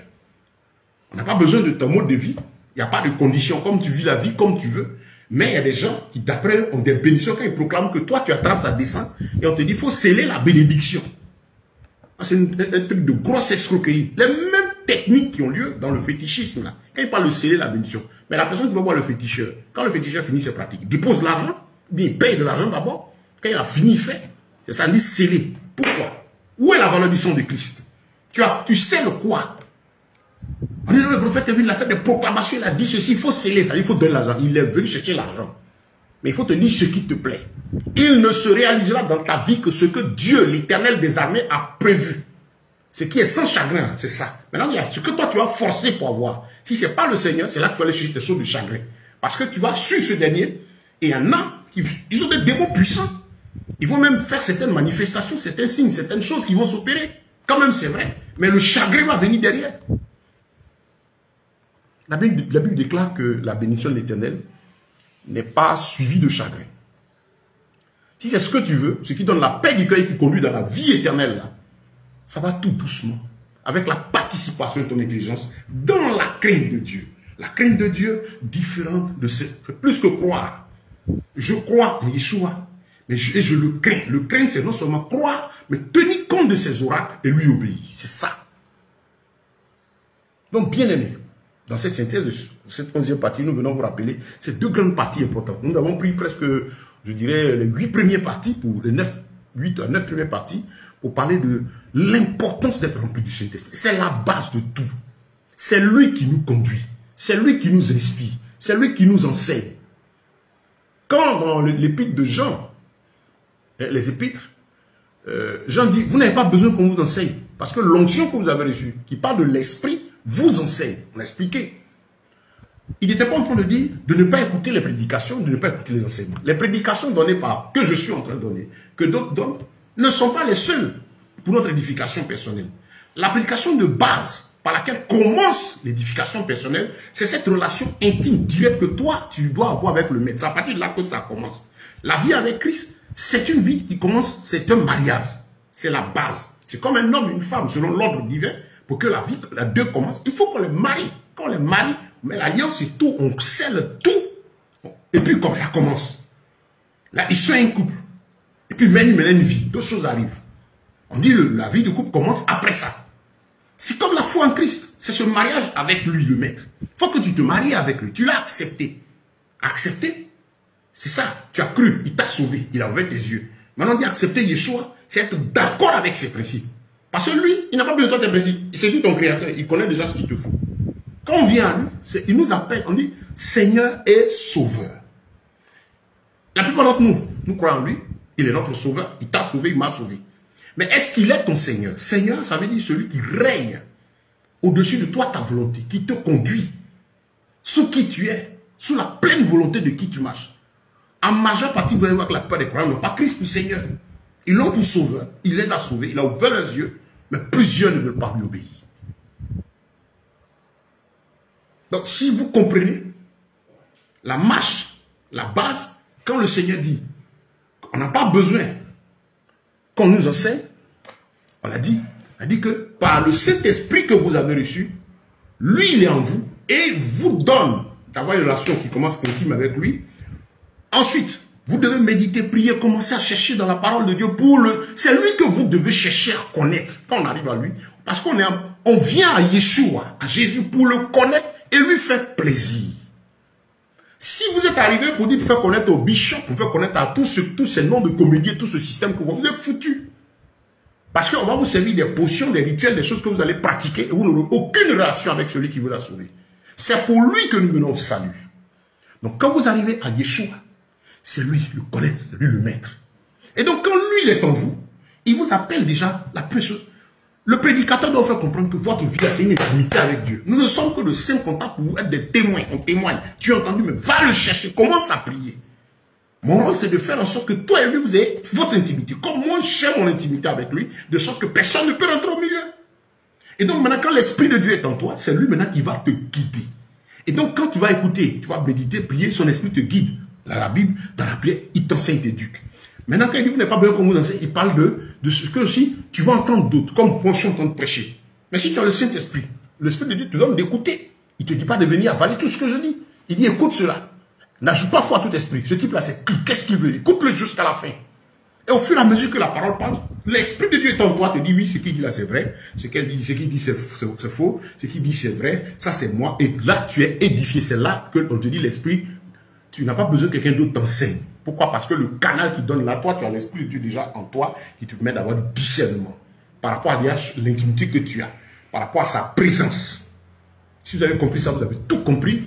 On n'a pas besoin de ton mode de vie. Il n'y a pas de conditions, comme tu vis la vie, comme tu veux. Mais il y a des gens qui, d'après, ont des bénédictions quand ils proclament que toi, tu attrapes, ça descend. Et on te dit, il faut sceller la bénédiction. C'est un truc de grosse escroquerie. Les mêmes techniques qui ont lieu dans le fétichisme, là. Quand il parle de sceller la bénédiction. Mais la personne qui va voir le féticheur, quand le féticheur finit ses pratiques, il dépose l'argent, bien il paye de l'argent d'abord. Quand il a fini, il fait. C'est ça, il dit sceller. Pourquoi? Où est la valeur du sang de Christ? Tu sais le quoi? On dit, le prophète est venu, il a fait des proclamations, il a dit ceci, il faut sceller, il faut donner l'argent. Il est venu chercher l'argent. Mais il faut te dire ce qui te plaît. Il ne se réalisera dans ta vie que ce que Dieu, l'Éternel des armées, a prévu. Ce qui est sans chagrin, c'est ça. Maintenant, il y a ce que toi, tu as forcé pour avoir. Si ce n'est pas le Seigneur, c'est là que tu vas aller chercher des choses de chagrin. Parce que tu vas sur ce dernier, et il y en a, ils ont des démons puissants. Ils vont même faire certaines manifestations, certains signes, certaines choses qui vont s'opérer. Quand même, c'est vrai. Mais le chagrin va venir derrière. La Bible déclare que la bénédiction de l'Éternel n'est pas suivie de chagrin. Si c'est ce que tu veux, ce qui donne la paix du cœur et qui conduit dans la vie éternelle, là, ça va tout doucement, avec la participation de ton intelligence dans la crainte de Dieu. La crainte de Dieu, différente de ce, plus que croire. Je crois en Yeshua, mais je le crains. Le craindre, c'est non seulement croire, mais tenir compte de ses oracles et lui obéir. C'est ça. Donc, bien aimé, dans cette synthèse de cette 11e partie, nous venons vous rappeler ces deux grandes parties importantes. Nous avons pris presque, je dirais, les 8 premières parties, pour les 8 à 9 premières parties, pour parler de l'importance d'être rempli du Saint-Esprit. C'est la base de tout. C'est lui qui nous conduit. C'est lui qui nous inspire. C'est lui qui nous enseigne. Quand dans l'épître de Jean, les épîtres, Jean dit, vous n'avez pas besoin qu'on vous enseigne. Parce que l'onction que vous avez reçue, qui parle de l'esprit, vous enseigne. On a expliqué. Il n'était pas en train de dire de ne pas écouter les prédications, de ne pas écouter les enseignements. Les prédications données par, que je suis en train de donner, que d'autres donnent, ne sont pas les seuls pour notre édification personnelle. La prédication de base par laquelle commence l'édification personnelle, c'est cette relation intime, directe que toi, tu dois avoir avec le maître. C'est à partir de là que ça commence. La vie avec Christ, c'est une vie qui commence, c'est un mariage. C'est la base. C'est comme un homme et une femme, selon l'ordre divin, pour que la vie, la deux commence. Il faut qu'on les marie. Quand on les marie, mais l'alliance, c'est tout, on scelle tout. Et puis, comme ça commence. Là, ils sont un couple. Et puis, même une vie. Deux choses arrivent. On dit que la vie du couple commence après ça. C'est comme la foi en Christ. C'est ce mariage avec lui, le maître. Il faut que tu te maries avec lui. Tu l'as accepté. Accepté, c'est ça. Tu as cru. Il t'a sauvé. Il a ouvert tes yeux. Maintenant, on dit accepter Yeshua, c'est être d'accord avec ses principes. Parce que lui, il n'a pas besoin de toi tes principes. C'est lui ton créateur. Il connaît déjà ce qu'il te faut. Quand on vient à lui, il nous appelle. On dit Seigneur et Sauveur. La plupart d'entre nous, nous croyons en lui. Il est notre sauveur. Il t'a sauvé, il m'a sauvé. Mais est-ce qu'il est ton Seigneur? Seigneur, ça veut dire celui qui règne au-dessus de toi, ta volonté, qui te conduit, sous qui tu es, sous la pleine volonté de qui tu marches. En majeure partie, vous allez voir que la plupart des croyants n'ont pas Christ pour Seigneur. Ils l'ont pour sauveur. Il les a sauvés, il a ouvert leurs yeux, mais plusieurs ne veulent pas lui obéir. Donc, si vous comprenez la marche, la base, quand le Seigneur dit qu'on n'a pas besoin qu'on nous enseigne, on a dit que par le Saint-Esprit que vous avez reçu, lui, il est en vous et vous donne d'avoir une relation qui commence intime avec lui. Ensuite, vous devez méditer, prier, commencer à chercher dans la parole de Dieu pour le... C'est lui que vous devez chercher à connaître quand on arrive à lui. Parce qu'on vient à Yeshua, à Jésus, pour le connaître et lui faire plaisir. Si vous êtes arrivé pour dire, pour faire connaître au bishop, pour faire connaître à tous ces noms de comédiens, tout ce système que vous êtes foutu. Parce qu'on va vous servir des potions, des rituels, des choses que vous allez pratiquer et vous n'aurez aucune relation avec celui qui vous a sauvé. C'est pour lui que nous venons au salut. Donc quand vous arrivez à Yeshua, c'est lui le connaître, c'est lui le maître. Et donc quand lui il est en vous, il vous appelle déjà la première chose. Le prédicateur doit faire comprendre que votre vie, c'est une intimité avec Dieu. Nous ne sommes que de simples contacts pour vous être des témoins. On témoigne. Tu as entendu, mais va le chercher. Commence à prier. Mon rôle, c'est de faire en sorte que toi et lui, vous ayez votre intimité. Comme moi, j'aime mon intimité avec lui, de sorte que personne ne peut rentrer au milieu. Et donc maintenant, quand l'Esprit de Dieu est en toi, c'est lui maintenant qui va te guider. Et donc, quand tu vas écouter, tu vas méditer, prier, son esprit te guide. Dans la Bible, dans la prière, il t'enseigne, t'éduque. Maintenant, quand il dit vous n'êtes pas bien comme vous enseigne, il parle de ce que aussi tu vas entendre d'autres, comme moi je suis en train de prêcher. Mais si tu as le Saint-Esprit, l'Esprit de Dieu te donne d'écouter. Il ne te dit pas de venir avaler tout ce que je dis. Il dit écoute cela. N'ajoute pas foi à tout esprit. Ce type-là, c'est qu'est-ce qu'il veut? Écoute-le jusqu'à la fin. Et au fur et à mesure que la parole parle, l'Esprit de Dieu est en toi, te dit oui, ce qu'il dit là c'est vrai, ce qu'il dit c'est faux, ce qu'il dit c'est vrai, ça c'est moi. Et là tu es édifié. C'est là qu'on te dit l'Esprit, tu n'as pas besoin que quelqu'un d'autre t'enseigne. Pourquoi? Parce que le canal qui donne là, toi, tu as l'Esprit de Dieu déjà en toi qui te permet d'avoir du discernement par rapport à l'intimité que tu as, par rapport à sa présence. Si vous avez compris ça, vous avez tout compris.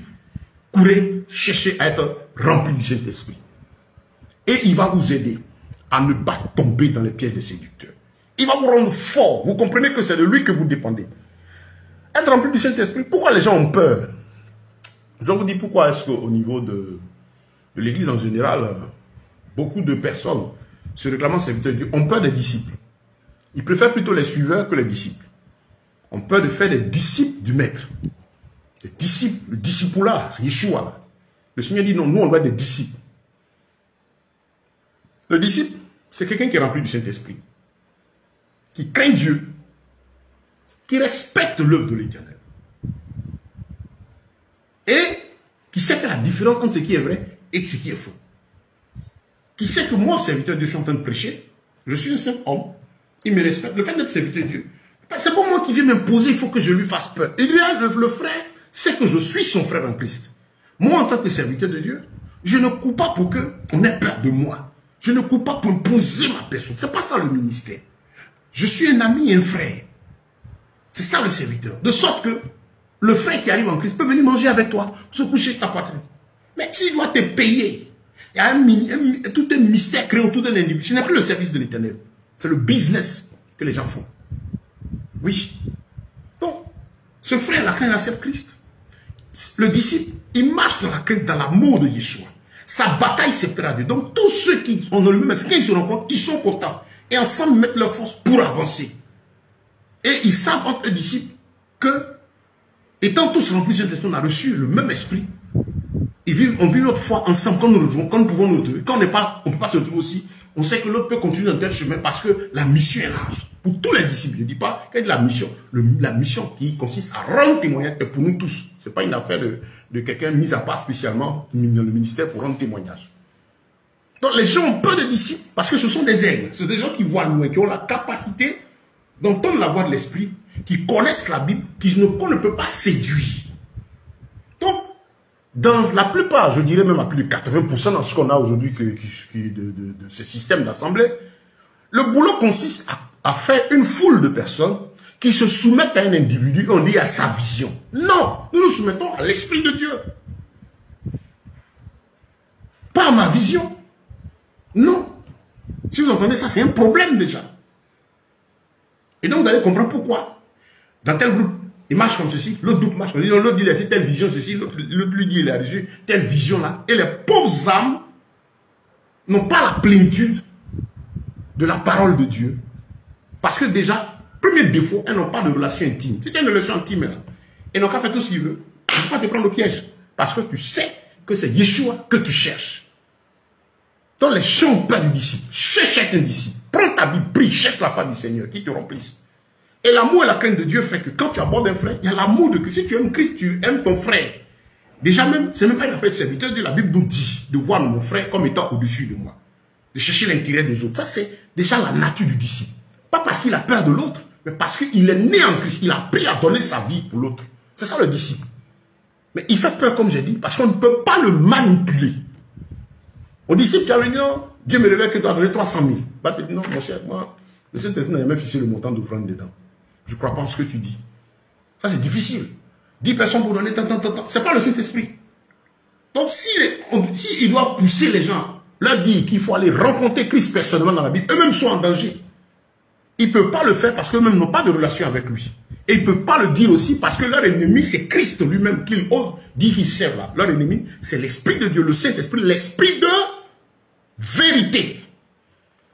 Courez, cherchez à être rempli du Saint-Esprit. Et il va vous aider à ne pas tomber dans les pièges des séducteurs. Il va vous rendre fort. Vous comprenez que c'est de lui que vous dépendez. Être rempli du Saint-Esprit, pourquoi les gens ont peur? Je vous dis pourquoi est-ce qu'au niveau de l'Église en général, beaucoup de personnes se réclamant serviteurs de Dieu ont peur des disciples. Ils préfèrent plutôt les suiveurs que les disciples. Ont peur de faire des disciples du Maître. Les disciples, le discipulat, Yeshua. Le Seigneur dit non, nous on doit être des disciples. Le disciple, c'est quelqu'un qui est rempli du Saint-Esprit, qui craint Dieu, qui respecte l'œuvre de l'Éternel. Et qui sait faire la différence entre ce qui est vrai et ce qui est faux. Qui sait que moi, serviteur de Dieu, je suis en train de prêcher, je suis un simple homme, il me respecte. Le fait d'être serviteur de Dieu, c'est pas moi qui viens m'imposer, il faut que je lui fasse peur. Et lui, le frère, c'est que je suis son frère en Christ. Moi, en tant que serviteur de Dieu, je ne cours pas pour qu'on ait peur de moi. Je ne cours pas pour imposer ma personne. C'est pas ça le ministère. Je suis un ami et un frère. C'est ça le serviteur. De sorte que le frère qui arrive en Christ peut venir manger avec toi, se coucher sur ta poitrine. Mais s'il doit te payer, il y a tout un mystère créé autour d'un individu. Ce n'est plus le service de l'Éternel. C'est le business que les gens font. Oui. Donc, ce frère-là, quand il accepte Christ, le disciple, il marche dans la crainte, dans l'amour de Yeshua. Sa bataille s'est perdue. Donc, tous ceux qui ont le même esprit, quand ils se rencontrent, ils sont contents. Et ensemble, mettent leur force pour avancer. Et ils savent entre les disciples que, étant tous remplis de cet esprit, on a reçu le même esprit. On vit notre foi ensemble quand nous retrouvons, quand nous pouvons nous retrouver. Quand on ne peut pas se retrouver aussi, on sait que l'autre peut continuer dans tel chemin parce que la mission est large. Pour tous les disciples, je ne dis pas qu'il y a de la mission. La mission qui consiste à rendre témoignage est pour nous tous. Ce n'est pas une affaire de quelqu'un mis à part spécialement dans le ministère pour rendre témoignage. Donc les gens ont peur des disciples parce que ce sont des aigles. Ce sont des gens qui voient loin, qui ont la capacité d'entendre la voix de l'esprit, qui connaissent la Bible, qu'on ne peut pas séduire. Donc, dans la plupart, je dirais même à plus de 80% dans ce qu'on a aujourd'hui de ce système d'assemblée, le boulot consiste à faire une foule de personnes qui se soumettent à un individu, on dit à sa vision. Non, nous nous soumettons à l'Esprit de Dieu. Pas à ma vision. Non. Si vous entendez ça, c'est un problème déjà. Et donc vous allez comprendre pourquoi. Dans tel groupe, il marche comme ceci, l'autre groupe marche comme ceci, l'autre dit il a reçu telle vision, ceci, l'autre lui dit il a reçu telle vision là. Et les pauvres âmes n'ont pas la plénitude de la parole de Dieu. Parce que déjà, premier défaut, elles n'ont pas de relation intime. Si tu as une relation intime, elles n'ont qu'à faire tout ce qu'ils veulent. Tu ne peux pas te prendre au piège. Parce que tu sais que c'est Yeshua que tu cherches. Donc les gens ont peur du disciple. Cherche un disciple. Prends ta Bible, prie, cherche la face du Seigneur qui te remplisse. Et l'amour et la crainte de Dieu fait que quand tu abordes un frère, il y a l'amour de Christ. Si tu aimes Christ, tu aimes ton frère. Déjà même, c'est même pas une affaire de serviteur de la Bible nous dit de voir mon frère comme étant au-dessus de moi. De chercher l'intérêt des autres. Ça, c'est déjà la nature du disciple. Pas parce qu'il a peur de l'autre, mais parce qu'il est né en Christ. Il a appris à donner sa vie pour l'autre. C'est ça le disciple. Mais il fait peur, comme j'ai dit, parce qu'on ne peut pas le manipuler. Au disciple, tu as dit non, Dieu me révèle que tu dois donner 300 000. Bah, tu dis non, mon cher, moi, le Saint-Esprit n'a jamais fixé le montant d'offrande dedans. Je ne crois pas en ce que tu dis. Ça, c'est difficile. 10 personnes pour donner tant. Ce n'est pas le Saint-Esprit. Donc, s'il doit pousser les gens, leur dire qu'il faut aller rencontrer Christ personnellement dans la Bible, eux-mêmes sont en danger. Ils ne peuvent pas le faire parce qu'eux-mêmes n'ont pas de relation avec lui. Et ils ne peuvent pas le dire aussi parce que leur ennemi, c'est Christ lui-même qu'ils osent dire qu'ils servent là. Leur ennemi, c'est l'Esprit de Dieu, le Saint-Esprit, l'Esprit de vérité.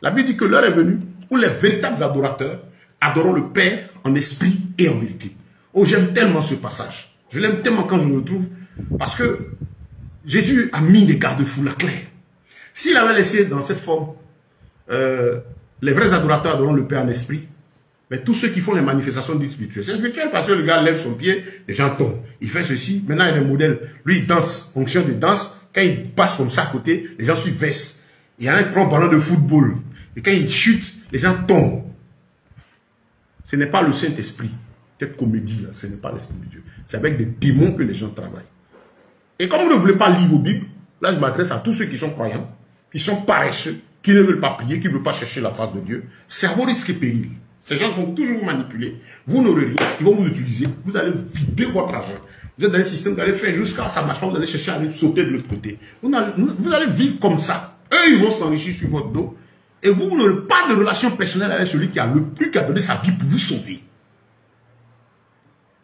La Bible dit que l'heure est venue où les véritables adorateurs adoreront le Père en esprit et en vérité. Oh, j'aime tellement ce passage. Je l'aime tellement quand je le trouve parce que Jésus a mis des garde-fous là clairs. S'il avait laissé dans cette forme les vrais adorateurs adoreront le Père en esprit, mais tous ceux qui font les manifestations dites spirituelles, c'est spirituel parce que le gars lève son pied, les gens tombent. Il fait ceci, maintenant il y a des modèles. Lui, il danse, fonction de danse. Quand il passe comme ça à côté, les gens suivent veste. Il y a un grand ballon de football. Et quand il chute, les gens tombent. Ce n'est pas le Saint-Esprit. Cette comédie, là, ce n'est pas l'Esprit de Dieu. C'est avec des démons que les gens travaillent. Et comme vous ne voulez pas lire vos Bibles, là je m'adresse à tous ceux qui sont croyants, qui sont paresseux, qui ne veulent pas prier, qui ne veulent pas chercher la face de Dieu. C'est à vos risques et périls. Ces gens vont toujours vous manipuler. Vous n'aurez rien. Ils vont vous utiliser. Vous allez vider votre argent. Vous êtes dans un système, vous allez faire jusqu'à ça marche pas. Vous allez chercher à aller sauter de l'autre côté. Vous allez vivre comme ça. Eux, ils vont s'enrichir sur votre dos. Et vous n'aurez pas de relation personnelle avec celui qui a le plus qu'à donner sa vie pour vous sauver.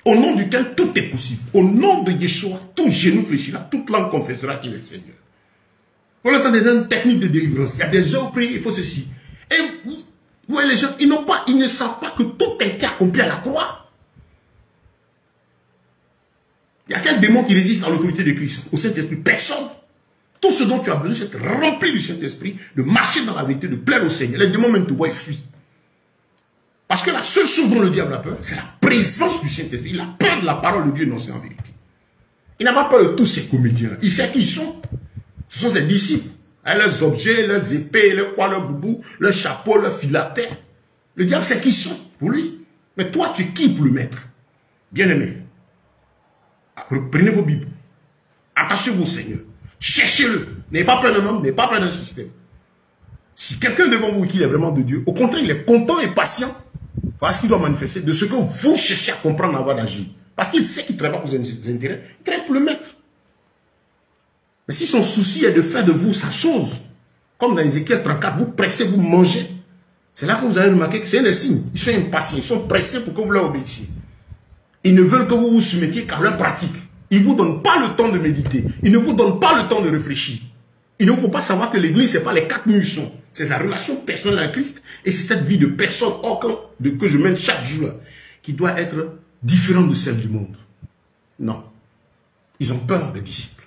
Au nom duquel tout est possible. Au nom de Yeshua, tout genou fléchira, toute langue confessera qu'il est Seigneur. On entend des techniques de délivrance. Il y a des heures prises, il faut ceci. Et vous voyez, les gens, ils ne savent pas que tout a été accompli à la croix. Il y a quel démon qui résiste à l'autorité de Christ, au Saint-Esprit? Personne. Tout ce dont tu as besoin, c'est de remplir du Saint-Esprit, de marcher dans la vérité, de plaire au Seigneur. Les démons même te voient et fuient. Parce que la seule chose dont le diable a peur, c'est la présence du Saint-Esprit. Il a peur de la parole de Dieu énoncée en vérité. Il n'a pas peur de tous ces comédiens-là. Il sait qui ils sont. Ce sont ses disciples. Avec leurs objets, leurs épées, leurs quoi, leurs boubous, leurs chapeaux, leurs filatères. Le diable sait qui ils sont pour lui. Mais toi, tu es qui pour le mettre? Bien-aimé, prenez vos Bibles. Attachez-vous au Seigneur. Cherchez-le. N'ayez pas peur d'un homme, n'ayez pas peur d'un système. Si quelqu'un devant vous qui est vraiment de Dieu, au contraire, il est content et patient. Voilà ce qu'il doit manifester de ce que vous cherchez à comprendre avant d'agir. Parce qu'il sait qu'il ne travaille pas pour ses intérêts, il travaille pour le mettre. Mais si son souci est de faire de vous sa chose, comme dans Ézéchiel 34, vous pressez, vous mangez, c'est là que vous allez remarquer que c'est un des signes. Ils sont impatients, ils sont pressés pour que vous leur obéissiez. Ils ne veulent que vous vous soumettiez qu'à leur pratique. Ils ne vous donnent pas le temps de méditer. Ils ne vous donnent pas le temps de réfléchir. Il ne faut pas savoir que l'église, ce n'est pas les 4 munitions. C'est la relation personnelle à Christ. Et c'est cette vie de personne que je mène chaque jour là, qui doit être différente de celle du monde. Non. Ils ont peur des disciples.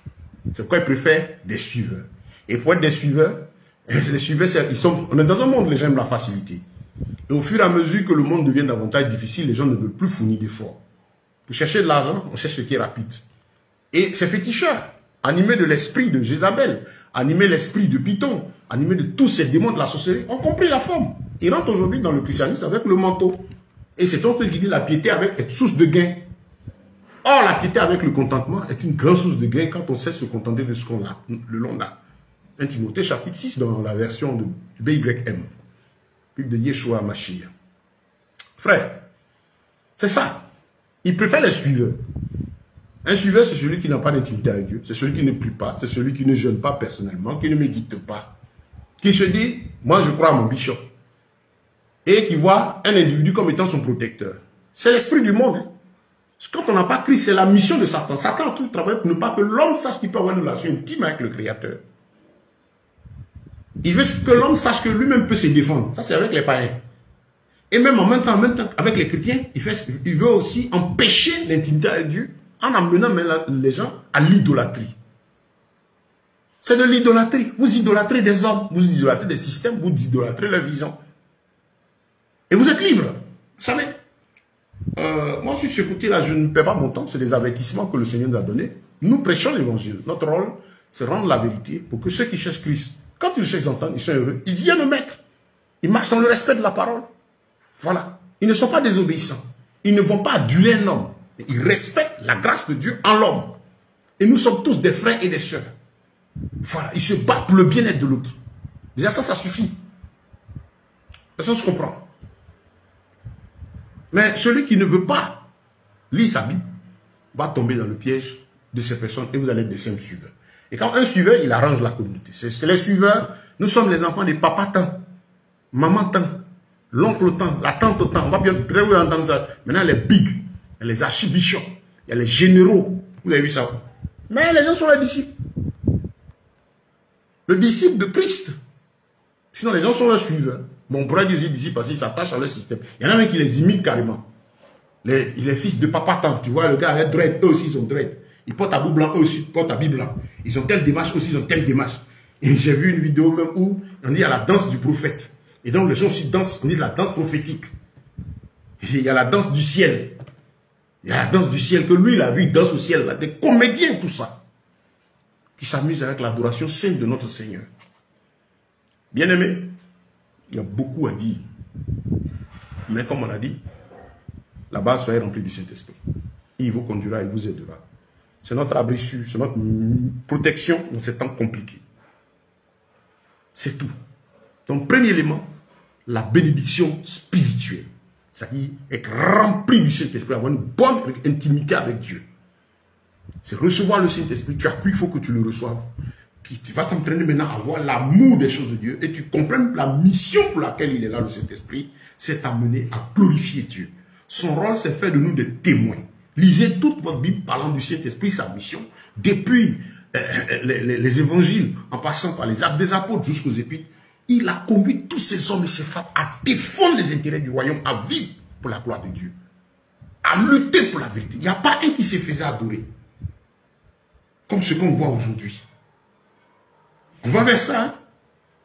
C'est pourquoi ils préfèrent des suiveurs. Et pour être des suiveurs, on est dans un monde où les gens aiment la facilité. Et au fur et à mesure que le monde devient davantage difficile, les gens ne veulent plus fournir d'efforts. Pour chercher de l'argent, on cherche ce qui est rapide. Et ces féticheurs, animés de l'esprit de Jézabel, animés de l'esprit de Python, animés de tous ces démons de la sorcellerie, ont compris la forme. Ils rentrent aujourd'hui dans le christianisme avec le manteau. Et c'est autre qui dit la piété est source de gain. Or, la piété avec le contentement est une grande source de gain quand on sait se contenter de ce qu'on a, le long a. 1 Timothée chapitre 6 dans la version de BYM. Bible de Yeshua Mashiach. Frère, c'est ça. Il préfère les suiveurs. Un suiveur, c'est celui qui n'a pas d'intimité avec Dieu. C'est celui qui ne prie pas. C'est celui qui ne jeûne pas personnellement, qui ne médite pas. Qui se dit, moi je crois à mon bishop. Et qui voit un individu comme étant son protecteur. C'est l'esprit du monde. Quand on n'a pas Christ, c'est la mission de Satan. Satan a tout travaillé pour ne pas que l'homme sache qu'il peut avoir une relation intime avec le Créateur. Il veut que l'homme sache que lui-même peut se défendre. Ça, c'est avec les païens. Et même en même temps avec les chrétiens, il veut aussi empêcher l'intimité avec Dieu en amenant les gens à l'idolâtrie. C'est de l'idolâtrie. Vous idolâtrez des hommes, vous idolâtrez des systèmes, vous idolâtrez leur vision. Et vous êtes libre. Vous savez, moi, sur ce côté-là, je ne perds pas mon temps. C'est des avertissements que le Seigneur nous a donnés. Nous prêchons l'évangile. Notre rôle, c'est rendre la vérité pour que ceux qui cherchent Christ, quand ils cherchent entendre, ils sont heureux. Ils viennent le mettre. Ils marchent dans le respect de la parole. Voilà. Ils ne sont pas désobéissants. Ils ne vont pas aduler un homme. Ils respectent la grâce de Dieu en l'homme. Et nous sommes tous des frères et des sœurs. Voilà. Ils se battent pour le bien-être de l'autre. Déjà ça suffit. Ça se comprend. Mais celui qui ne veut pas lire sa Bible va tomber dans le piège de ces personnes et vous allez être des simples suiveurs. Et quand un suiveur, il arrange la communauté. C'est les suiveurs. Nous sommes les enfants des papas tant, maman tant. l'oncle tant, la tante tant. On va bien entendre ça. Maintenant, les big, les archibishops, il y a les généraux. Vous avez vu ça? Mais les gens sont les disciples. Le disciple de Christ. Sinon, les gens sont leurs suiveurs. Bon, on pourrait dire disciples parce qu'ils s'attachent à leur système. Il y en a même qui les imitent carrément. Les fils de papa tant, tu vois, le gars avec dread, eux aussi ils ont dread. Ils portent habit blanc, eux aussi ils portent habit blanc. Ils ont telle démarche, eux aussi ils ont telle démarche. Et j'ai vu une vidéo même où on dit il y a la danse du prophète. Et donc les gens aussi dansent, on dit la danse prophétique. Et il y a la danse du ciel. Il y a la danse du ciel que lui il a vu, il danse au ciel. Là. Des comédiens, tout ça. Qui s'amusent avec l'adoration sainte de notre Seigneur. Bien-aimés, il y a beaucoup à dire. Mais comme on a dit, là-bas, soyez remplis du Saint-Esprit. Il vous conduira, il vous aidera. C'est notre abri sûr, c'est notre protection dans ces temps compliqués. C'est tout. Donc, premier élément, la bénédiction spirituelle. C'est-à-dire être rempli du Saint-Esprit, avoir une bonne intimité avec Dieu. C'est recevoir le Saint-Esprit. Tu as cru, il faut que tu le reçoives. Puis tu vas t'entraîner maintenant à avoir l'amour des choses de Dieu. Et tu comprends la mission pour laquelle il est là, le Saint-Esprit. C'est t'amener à glorifier Dieu. Son rôle, c'est faire de nous des témoins. Lisez toute votre Bible parlant du Saint-Esprit, sa mission. Depuis les évangiles, en passant par les actes des apôtres jusqu'aux épîtres, il a conduit tous ces hommes et ces femmes à défendre les intérêts du royaume, à vivre pour la gloire de Dieu. À lutter pour la vérité. Il n'y a pas un qui se faisait adorer. Comme ce qu'on voit aujourd'hui. On va vers ça. Hein?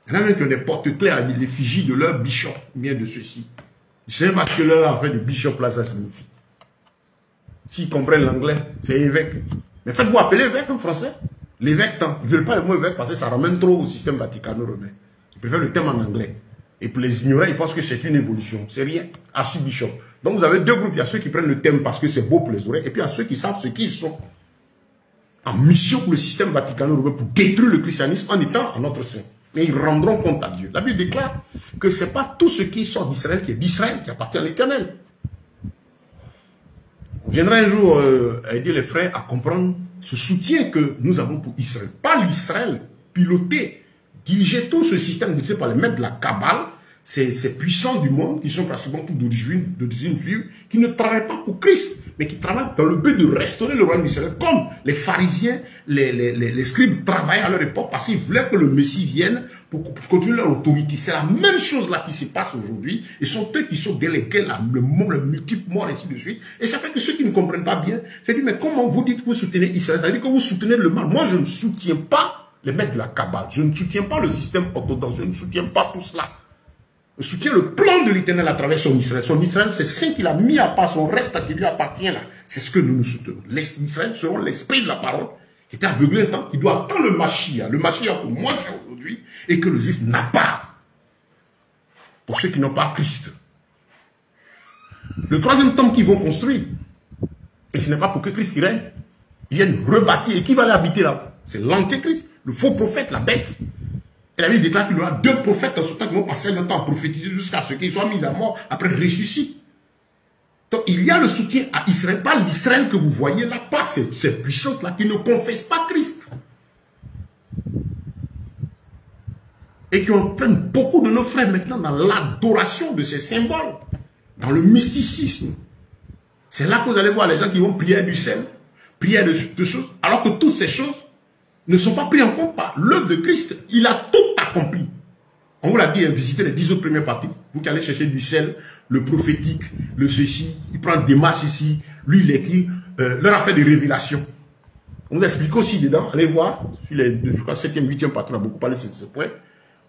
Il y en a même qui ont des porte-clés à l'effigie de leur bishop, bien de ceci. Je ne sais pas ce que leur affaire de bishop là, ça signifie. S'ils comprennent l'anglais, c'est évêque. Mais faites-vous appeler évêque en français. L'évêque, ils ne veulent pas le mot évêque parce que ça ramène trop au système vaticano-romain. Ils préfèrent le terme en anglais. Et pour les ignorants, ils pensent que c'est une évolution. C'est rien. Archibishop. Donc vous avez deux groupes. Il y a ceux qui prennent le terme parce que c'est beau pour les oreilles. Et puis il y a ceux qui savent ce qu'ils sont. En mission pour le système vaticano-romain pour détruire le christianisme en étant en notre sein. Mais ils rendront compte à Dieu. La Bible déclare que ce n'est pas tout ce qui sort d'Israël qui est d'Israël, qui appartient à l'Éternel. On viendra un jour aider les frères à comprendre ce soutien que nous avons pour Israël. Pas l'Israël piloté, diriger tout ce système dirigé par les maîtres de la Kabbale, ces puissants du monde qui sont pratiquement tous d'origine juive, qui ne travaillent pas pour Christ, mais qui travaillent dans le but de restaurer le royaume d'Israël, comme les pharisiens, les scribes travaillaient à leur époque parce qu'ils voulaient que le Messie vienne pour continuer leur autorité. C'est la même chose là qui se passe aujourd'hui. Et sont eux qui sont délégués le multiple mort, et ainsi de suite. Et ça fait que ceux qui ne comprennent pas bien, c'est dit, mais comment vous dites que vous soutenez Israël? Ça veut dire que vous soutenez le mal. Moi, je ne soutiens pas les mecs de la Kabbale. Je ne soutiens pas le système orthodoxe. Je ne soutiens pas tout cela. Je soutiens le plan de l'Éternel à travers son Israël. Son Israël, c'est ce qu'il a mis à part, son reste qui lui appartient là. C'est ce que nous soutenons. Les Israël seront l'esprit de la parole, qui était aveuglé un temps, qui doit attendre le Mashiach. Le Mashiach pour moi aujourd'hui, et que le juif n'a pas. Pour ceux qui n'ont pas Christ. Le troisième temple qu'ils vont construire, et ce n'est pas pour que Christ y règne, ils viennent rebâtir. Et qui va aller habiter là? C'est l'antéchrist, le faux prophète, la bête. Et la Bible déclare qu'il y aura deux prophètes dans ce temps qui vont passer le temps à prophétiser jusqu'à ce qu'ils soient mis à mort, après ressuscitent. Donc il y a le soutien à Israël, pas l'Israël que vous voyez là, pas ces puissances-là qui ne confessent pas Christ. Et qui entraînent beaucoup de nos frères maintenant dans l'adoration de ces symboles, dans le mysticisme. C'est là que vous allez voir les gens qui vont prier du sel, prier de choses, alors que toutes ces choses ne sont pas prises en compte par l'œuvre de Christ. Il a tout accompli. On vous l'a dit, visitez les 10 autres premières parties. Vous qui allez chercher du sel, le prophétique, le ceci, il prend des marches ici, lui il écrit, leur affaire de révélation. On vous explique aussi dedans, allez voir, sur les 7e, 8e partie, on a beaucoup parlé de ce point,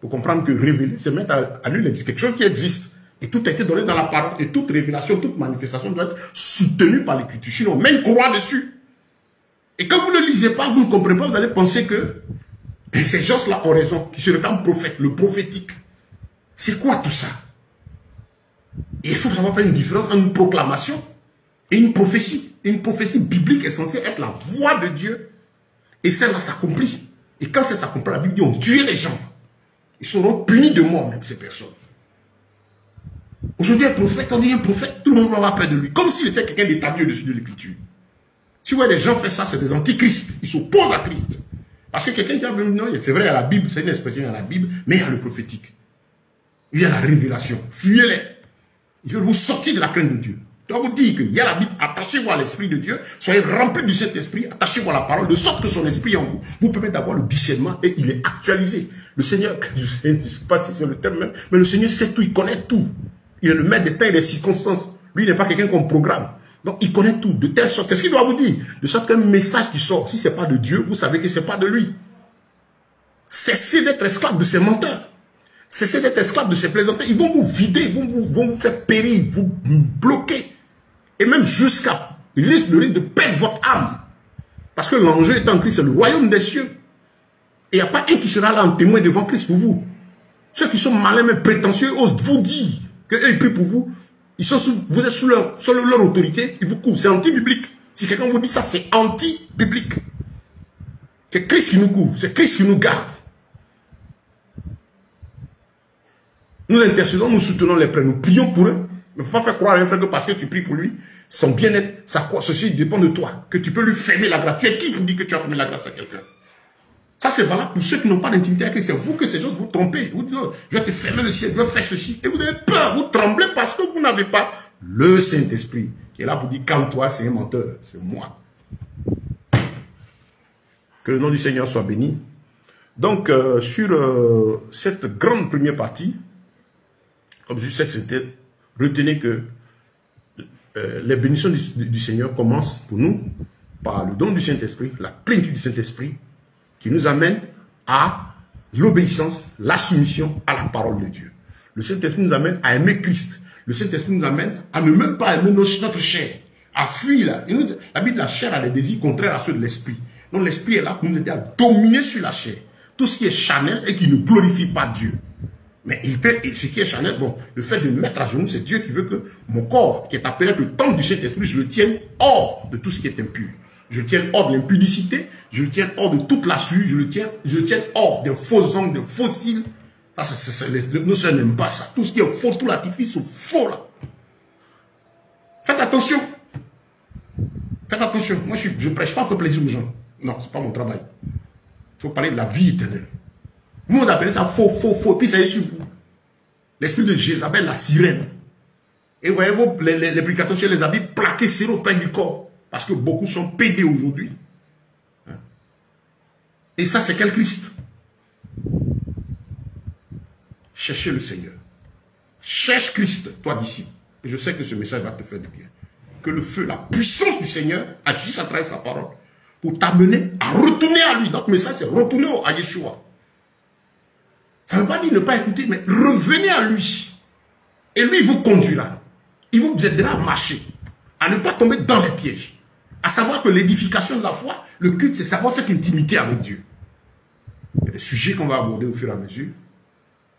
pour comprendre que révéler, c'est mettre à nul quelque chose qui existe. Et tout a été donné dans la parole, et toute révélation, toute manifestation doit être soutenue par l'Écriture. Sinon, on met une croix dessus. Et quand vous ne lisez pas, vous ne comprenez pas, vous allez penser que ces gens-là ont raison, qui se réclament prophète, le prophétique. C'est quoi tout ça? Et il faut savoir faire une différence entre une proclamation et une prophétie. Une prophétie biblique est censée être la voix de Dieu. Et celle-là s'accomplit. Et quand ça s'accomplit, la Bible dit on tue les gens. Ils seront punis de mort, même ces personnes. Aujourd'hui, un prophète, quand on dit un prophète, tout le monde va avoir peur de lui. Comme s'il était quelqu'un d'établi au-dessus de l'Écriture. Si vous voyez des gens faire ça, c'est des antichrists. Ils s'opposent à Christ. Parce que quelqu'un qui a dit non, c'est vrai, il y a la Bible, c'est une expression, il y a la Bible, mais il y a le prophétique. il y a la révélation. Fuyez-les. Je vais vous sortir de la crainte de Dieu. Je dois vous dire qu'il y a la Bible, attachez-vous à l'Esprit de Dieu, soyez remplis de cet esprit, attachez-vous à la parole, de sorte que son esprit en vous vous permet d'avoir le discernement et il est actualisé. Le Seigneur, je ne sais pas si c'est le thème même, mais le Seigneur sait tout, il connaît tout. Il est le maître des temps et des circonstances. Lui, il n'est pas quelqu'un qu'on programme. Donc, il connaît tout, de telle sorte. C'est ce qu'il doit vous dire. De sorte qu'un message qui sort, si ce n'est pas de Dieu, vous savez que ce n'est pas de lui. Cessez d'être esclave de ces menteurs. Cessez d'être esclave de ces plaisantins. Ils vont vous vider, ils vont vous faire périr, vous bloquer. Et même jusqu'à le risque de perdre votre âme. Parce que l'enjeu est en Christ, c'est le royaume des cieux. Et il n'y a pas un qui sera là en témoin devant Christ pour vous. Ceux qui sont malins, mais prétentieux, osent vous dire qu'eux, ils prient pour vous. Vous êtes sous leur autorité, ils vous couvrent. C'est anti-biblique. Si quelqu'un vous dit ça, c'est anti-biblique. C'est Christ qui nous couvre, c'est Christ qui nous garde. Nous intercédons, nous soutenons les prêts, nous prions pour eux. Il ne faut pas faire croire à un frère que parce que tu pries pour lui, son bien-être, ceci dépend de toi. Que tu peux lui fermer la grâce. Tu es qui pour dire que tu as fermé la grâce à quelqu'un? Ça, c'est valable pour ceux qui n'ont pas d'intimité avec Christ. C'est vous que ces choses vous trompez. Vous dites, non, je vais te fermer le ciel, je vais faire ceci. Et vous avez peur, vous tremblez parce que vous n'avez pas le Saint-Esprit qui est là pour dire, calme-toi, c'est un menteur, c'est moi. Que le nom du Seigneur soit béni. Donc, sur cette grande première partie, comme je disais, c'était, retenez que les bénédictions du Seigneur commencent pour nous par le don du Saint-Esprit, la plénitude du Saint-Esprit, qui nous amène à l'obéissance, la soumission à la parole de Dieu. Le Saint-Esprit nous amène à aimer Christ. Le Saint-Esprit nous amène à ne même pas aimer notre chair, à fuir. La Bible, la chair a des désirs contraires à ceux de l'Esprit. Donc l'Esprit est là pour nous aider à dominer sur la chair. Tout ce qui est charnel et qui ne glorifie pas Dieu. Mais ce qui est charnel, bon, le fait de me mettre à genoux, c'est Dieu qui veut que mon corps, qui est appelé le temple du Saint-Esprit, je le tienne hors de tout ce qui est impur. Je le tiens hors de l'impudicité, je le tiens hors de toute la suie, je le tiens hors des faux ongles, des faux cils. Nous, ça n'aime pas ça. Tout ce qui est faux, tout l'artifice, faux là. Faites attention. Faites attention. Moi, je ne prêche pas pour plaisir aux gens. Non, ce n'est pas mon travail. Il faut parler de la vie éternelle. Nous, on appelle ça faux, faux, faux. Et puis ça est sur vous. L'esprit de Jézabel, la sirène. Et voyez-vous, les prédicateurs sur les habits plaqués sur au pain du corps. Parce que beaucoup sont pédés aujourd'hui. Et ça, c'est quel Christ? Cherchez le Seigneur. Cherche Christ, toi disciple. Et je sais que ce message va te faire du bien. Que le feu, la puissance du Seigneur agisse à travers sa parole pour t'amener à retourner à lui. Notre message, c'est retourner à Yeshua. Ça ne veut pas dire ne pas écouter, mais revenez à lui. Et lui, il vous conduira. Il vous aidera à marcher, à ne pas tomber dans les pièges. À savoir que l'édification de la foi, le culte, c'est savoir cette intimité avec Dieu. Il y a des sujets qu'on va aborder au fur et à mesure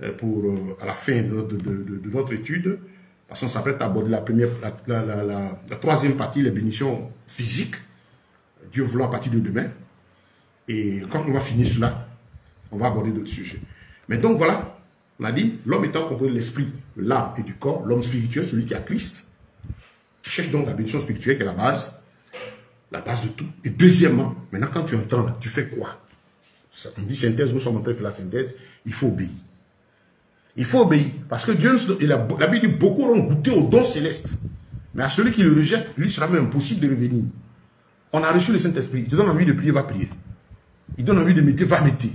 à la fin de notre étude. Parce qu'on s'apprête à aborder la troisième partie, les bénédictions physiques. Dieu voulant à partir de demain. Et quand on va finir cela, on va aborder d'autres sujets. Mais donc voilà, on a dit, l'homme étant composé de l'esprit, de l'âme et du corps, l'homme spirituel, celui qui a Christ, cherche donc la bénédiction spirituelle qui est la base de tout. Et deuxièmement, maintenant quand tu entends, tu fais quoi? On dit synthèse, nous sommes en train de faire la synthèse, il faut obéir. Il faut obéir, parce que Dieu, la Bible dit, beaucoup auront goûté au don céleste. Mais à celui qui le rejette, lui sera même impossible de revenir. On a reçu le Saint-Esprit, il te donne envie de prier, va prier. Il te donne envie de méditer, va méditer.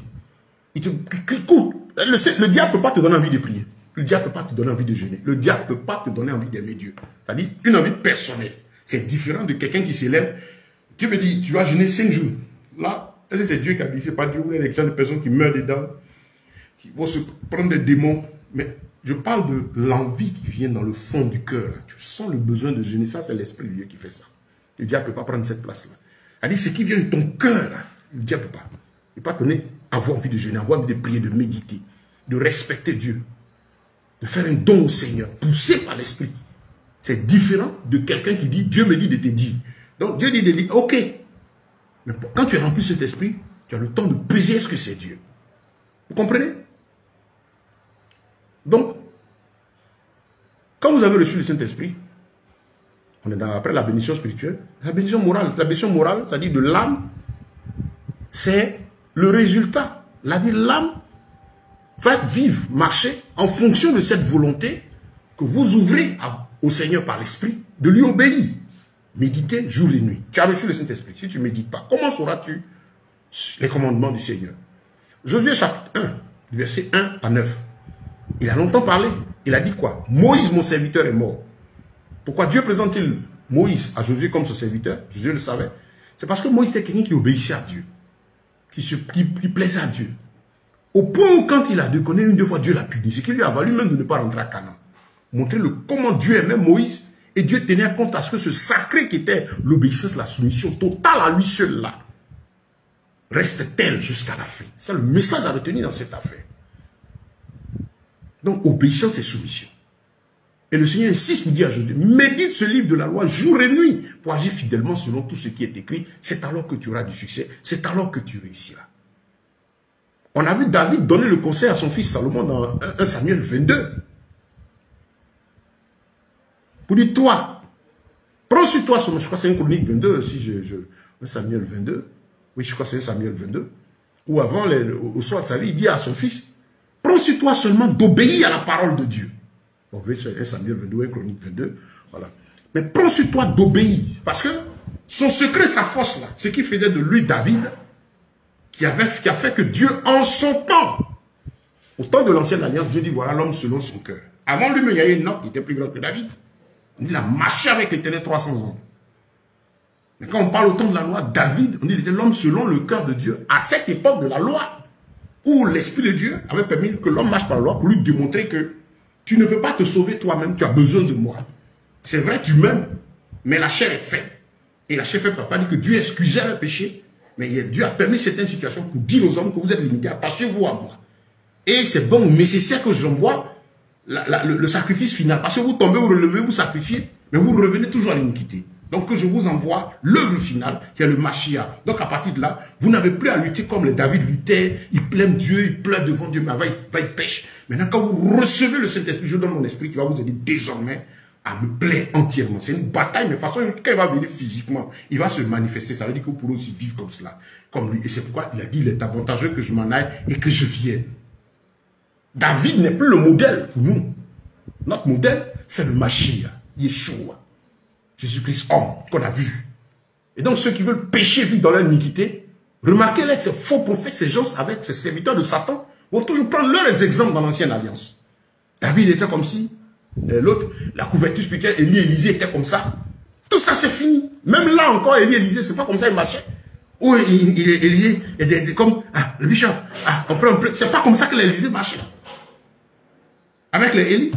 Le diable ne peut pas te donner envie de prier. Le diable ne peut pas te donner envie de jeûner. Le diable ne peut pas te donner envie d'aimer Dieu. C'est-à-dire une envie personnelle. C'est différent de quelqu'un qui s'élève. Dieu me dit, tu vas jeûner 5 jours. Là, c'est Dieu qui a dit, c'est pas Dieu. Il y a des gens, des personnes qui meurent dedans, qui vont se prendre des démons. Mais je parle de l'envie qui vient dans le fond du cœur. Tu sens le besoin de jeûner. Ça, c'est l'Esprit de Dieu qui fait ça. Le diable ne peut pas prendre cette place-là. C'est-à-dire, ce qui vient de ton cœur, là, le diable ne peut pas. Il ne peut pas te donner avoir envie de jeûner, avoir envie de prier, de méditer, de respecter Dieu, de faire un don au Seigneur, poussé par l'Esprit. C'est différent de quelqu'un qui dit, Dieu me dit de te dire. Donc Dieu dit de dire, ok. Mais quand tu es rempli de cet esprit, tu as le temps de peser ce que c'est Dieu. Vous comprenez? Donc, quand vous avez reçu le Saint-Esprit, on est après la bénédiction spirituelle, la bénédiction morale. La bénédiction morale, c'est-à-dire de l'âme, c'est le résultat. L'âme, faites vivre, marcher en fonction de cette volonté que vous ouvrez au Seigneur par l'Esprit, de lui obéir. Méditez jour et nuit. Tu as reçu le Saint-Esprit. Si tu ne médites pas, comment sauras-tu les commandements du Seigneur? Josué chapitre 1, verset 1 à 9. Il a longtemps parlé. Il a dit quoi? Moïse, mon serviteur, est mort. Pourquoi Dieu présente-t-il Moïse à Josué comme son serviteur? Josué le savait. C'est parce que Moïse était quelqu'un qui obéissait à Dieu, qui plaisait à Dieu. Au point où quand il a déconné une deux fois, Dieu l'a puni. Ce qui lui a valu même de ne pas rentrer à Canaan. Montrer comment Dieu aimait Moïse et Dieu tenait compte à ce que ce sacré qui était l'obéissance, la soumission totale à lui seul là, reste tel jusqu'à la fin. C'est le message à retenir dans cette affaire. Donc obéissance et soumission. Et le Seigneur insiste pour dire à Josué, médite ce livre de la loi jour et nuit pour agir fidèlement selon tout ce qui est écrit. C'est alors que tu auras du succès. C'est alors que tu réussiras. On a vu David donner le conseil à son fils Salomon dans 1 Samuel 22. Pour dire, toi, prends sur toi, je crois que c'est une chronique 22, si 1 Samuel 22. Oui, je crois que c'est 1 Samuel 22. Ou avant, au soir de sa vie, il dit à son fils, prends sur toi seulement d'obéir à la parole de Dieu. Bon, vous voyez, c'est 1 Samuel 22, 1 Chronique 22, voilà. Mais prends sur toi d'obéir, parce que son secret, sa force là, ce qui faisait de lui David, qui a fait que Dieu, en son temps, au temps de l'ancienne alliance, Dieu dit, voilà l'homme selon son cœur. Avant lui, il y a eu Enoch qui était plus grand que David. Il a marché avec l'Éternel 300 ans. Mais quand on parle au temps de la loi, David, on dit qu'il était l'homme selon le cœur de Dieu, à cette époque de la loi, où l'Esprit de Dieu avait permis que l'homme marche par la loi pour lui démontrer que tu ne peux pas te sauver toi-même, tu as besoin de moi. C'est vrai, tu m'aimes, mais la chair est faite. Et la chair est faite, ça ne veut pas dire que Dieu excusait le péché, mais Dieu a permis certaines situations pour dire aux hommes que vous êtes limités, attachez-vous à moi. Et c'est bon, nécessaire que j'envoie le sacrifice final. Parce que vous tombez, vous relevez, vous sacrifiez, mais vous revenez toujours à l'iniquité. Donc que je vous envoie l'œuvre finale, qui est le Mashiach. Donc à partir de là, vous n'avez plus à lutter comme les David luttaient, il plaint Dieu, il pleure devant Dieu, mais il pêche. Maintenant quand vous recevez le Saint-Esprit, je donne mon esprit qui va vous aider désormais à me plaire entièrement. C'est une bataille, mais de toute façon, quand il va venir physiquement, il va se manifester. Ça veut dire que vous pourrez aussi vivre comme cela, comme lui. Et c'est pourquoi il a dit, il est avantageux que je m'en aille et que je vienne. David n'est plus le modèle pour nous. Notre modèle, c'est le Mashiach, Yeshua. Jésus-Christ homme, qu'on a vu. Et donc ceux qui veulent pécher, vivre dans leur iniquité, remarquez-les, ces faux prophètes, ces gens avec ces serviteurs de Satan, vont toujours prendre leurs exemples dans l'ancienne alliance. David était comme si, l'autre, la couverture spirituelle, Élie et Élisée étaient comme ça. Tout ça c'est fini. Même là encore, Élie et Élisée, c'est pas comme ça ils marchaient. Ou Élie était comme, le bishop, c'est pas comme ça que l'Élisée marchait. Avec les Élie.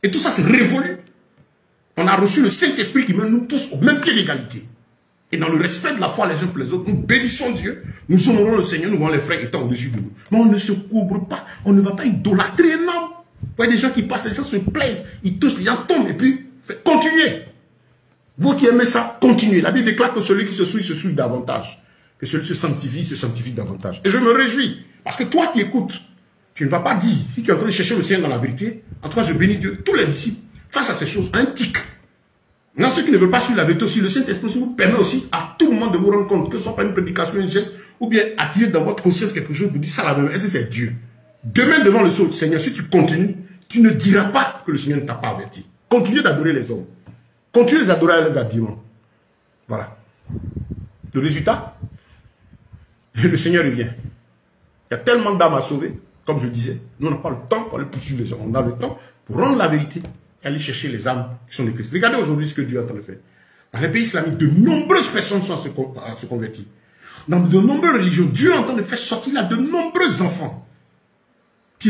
Et tout ça c'est révolu. On a reçu le Saint-Esprit qui met nous tous au même pied d'égalité. Et dans le respect de la foi les uns pour les autres, nous bénissons Dieu, nous honorons le Seigneur, nous voyons les frères étant au-dessus de nous. Mais on ne se couvre pas, on ne va pas idolâtrer un homme. Vous voyez des gens qui passent, les gens se plaisent, ils touchent, les gens tombent et puis continuez. Vous qui aimez ça, continuez. La Bible déclare que celui qui se souille davantage. Que celui qui se sanctifie davantage. Et je me réjouis, parce que toi qui écoutes, tu ne vas pas dire, si tu es en train de chercher le Seigneur dans la vérité, en tout cas je bénis Dieu, tous les disciples, face à ces choses, un tic. Maintenant, ceux qui ne veulent pas suivre la vérité aussi, le Saint-Esprit vous permet aussi à tout moment de vous rendre compte, que ce soit par une prédication, un geste, ou bien attirer dans votre conscience quelque chose, vous dites ça la même, est-ce que c'est Dieu? Demain, devant le Seigneur, si tu continues, tu ne diras pas que le Seigneur ne t'a pas averti. Continue d'adorer les hommes. Continue d'adorer les habillements. Voilà. Le résultat, le Seigneur revient. Il y a tellement d'âmes à sauver, comme je disais. Nous, on n'a pas le temps pour aller poursuivre les gens. On a le temps pour rendre la vérité et aller chercher les âmes qui sont les Christ. Regardez aujourd'hui ce que Dieu est en train de faire. Dans les pays islamiques, de nombreuses personnes sont à se convertir. Dans de nombreuses religions, Dieu est en train de faire sortir là de nombreux enfants qui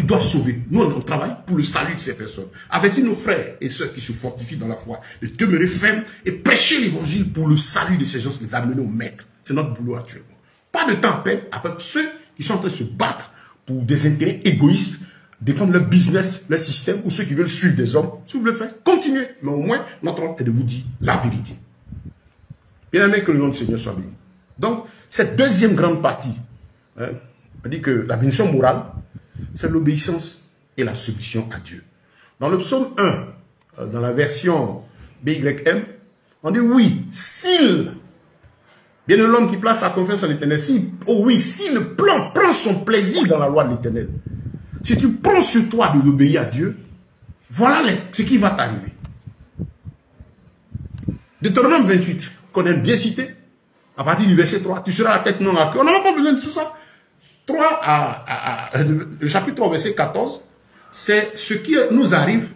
doivent sauver. Nous, on travaille pour le salut de ces personnes. Avertis nos frères et sœurs qui se fortifient dans la foi de demeurer fermes et prêcher l'évangile pour le salut de ces gens, les amener au maître. C'est notre boulot actuellement. Pas de temps à perdre avec ceux qui sont en train de se battre pour des intérêts égoïstes, défendre leur business, leur système, ou ceux qui veulent suivre des hommes. Si vous le faites, continuez. Mais au moins, notre rôle est de vous dire la vérité. Bien aimé, que le nom du Seigneur soit béni. Donc, cette deuxième grande partie, on dit que la bénédiction morale, c'est l'obéissance et la soumission à Dieu. Dans le psaume 1, dans la version BYM, on dit oui, s'il Bien de l'homme qui place sa confiance en l'Éternel. Si, oh oui, si le plan prend son plaisir dans la loi de l'Éternel, si tu prends sur toi de l'obéir à Dieu, voilà ce qui va t'arriver. Deutéronome 28, qu'on aime bien citer, à partir du verset 3, tu seras la tête non la queue. On n'a pas besoin de tout ça. Le chapitre 3, verset 14, c'est ce qui nous arrive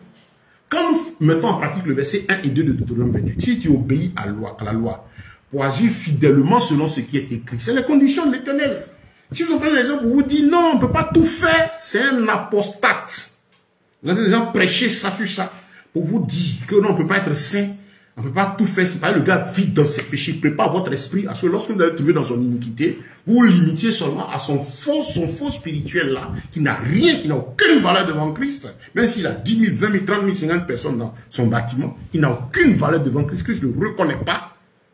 quand nous mettons en pratique le verset 1 et 2 de Deutéronome 28. Si tu obéis à la loi, pour agir fidèlement selon ce qui est écrit, c'est les conditions de l'Éternel. Si vous entendez les gens pour vous dire non, on ne peut pas tout faire, c'est un apostate. Vous entendez les gens prêcher ça sur ça, pour vous dire que non, on ne peut pas être saint, on ne peut pas tout faire. C'est pas le gars vide dans ses péchés, prépare votre esprit à ce que lorsque vous allez trouver dans son iniquité, vous vous limitiez seulement à son faux spirituel là, qui n'a rien, qui n'a aucune valeur devant Christ. Même s'il a 10 000, 20 000, 30 000, 50 personnes dans son bâtiment, il n'a aucune valeur devant Christ. Christ ne le reconnaît pas.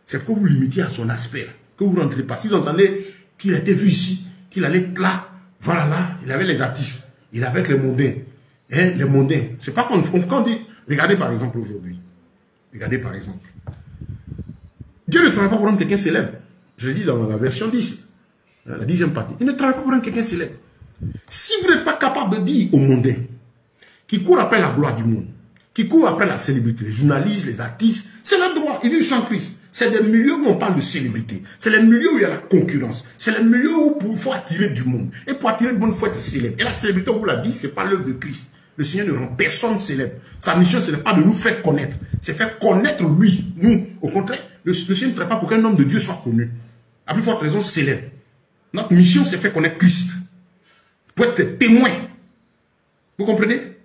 C'est que vous limitiez à son aspect, là, que vous ne rentrez pas. Si vous entendez qu'il était vu ici, qu'il allait là, voilà là, il avait les artistes, il avait les mondains. Hein, les mondains. C'est pas quand on dit, regardez par exemple aujourd'hui. Regardez par exemple. Dieu ne travaille pas pour rendre quelqu'un célèbre. Je le dis dans la version 10, la 10e partie. Il ne travaille pas pour rendre quelqu'un célèbre. Si vous n'êtes pas capable de dire aux mondains, qui courent après la gloire du monde, qui courent après la célébrité, les journalistes, les artistes, c'est leur droit, ils vivent sans Christ. C'est des milieux où on parle de célébrité. C'est les milieux où il y a la concurrence. C'est les milieux où il faut attirer du monde. Et pour attirer du monde, il faut être célèbre. Et la célébrité, on vous l'a dit, ce n'est pas l'œuvre de Christ. Le Seigneur ne rend personne célèbre. Sa mission, ce n'est pas de nous faire connaître. C'est faire connaître lui. Nous, au contraire, le Seigneur ne travaille pas pour qu'un homme de Dieu soit connu. À plus forte raison, célèbre. Notre mission, c'est faire connaître Christ. Pour être témoin. Vous comprenez?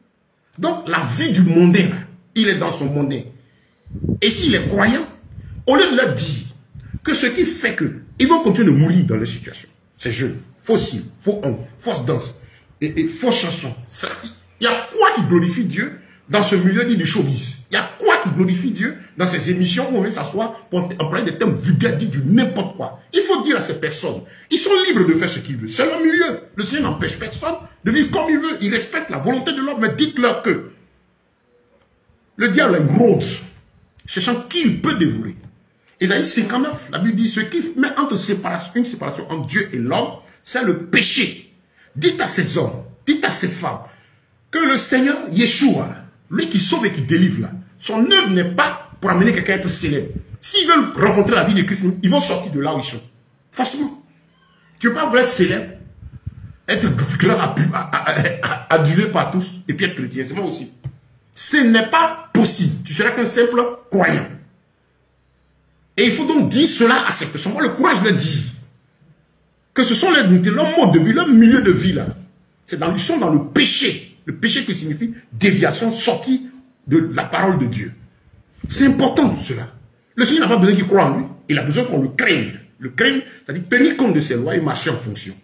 Donc, la vie du mondain, il est dans son mondain. Et s'il est croyant, au lieu de leur dire que ce qui fait que ils vont continuer de mourir dans les situations, ces jeunes, faux signes, faux hommes, fausses danses et fausses chansons. Il y a quoi qui glorifie Dieu dans ce milieu dit du showbiz? Il y a quoi qui glorifie Dieu dans ces émissions où on met s'asseoir pour employer des thèmes vulgaires, dit du n'importe quoi? Il faut dire à ces personnes, ils sont libres de faire ce qu'ils veulent. C'est leur milieu. Le Seigneur n'empêche personne de vivre comme il veut. Il respecte la volonté de l'homme, mais dites-leur que le diable rôde, cherchant qui il peut dévorer. Ésaïe 59, la Bible dit, ce qui met une séparation entre Dieu et l'homme, c'est le péché. Dites à ces hommes, dites à ces femmes, que le Seigneur Yeshua, lui qui sauve et qui délivre là, son œuvre n'est pas pour amener quelqu'un à être célèbre. S'ils veulent rencontrer la vie de Christ, ils vont sortir de là où ils sont. Forcément. Tu ne peux pas vouloir être célèbre, être adulé par tous et puis être chrétien. C'est pas possible. Ce n'est pas possible. Tu seras qu'un simple croyant. Et il faut donc dire cela à ces personnes. Moi, le courage de dire que ce sont leur mode de vie, leur milieu de vie là. Ils sont dans le péché. Le péché qui signifie déviation, sortie de la parole de Dieu. C'est important tout cela. Le Seigneur n'a pas besoin qu'il croie en lui. Il a besoin qu'on le craigne. Le craigne, c'est-à-dire tenir compte de ses lois et marcher en fonction.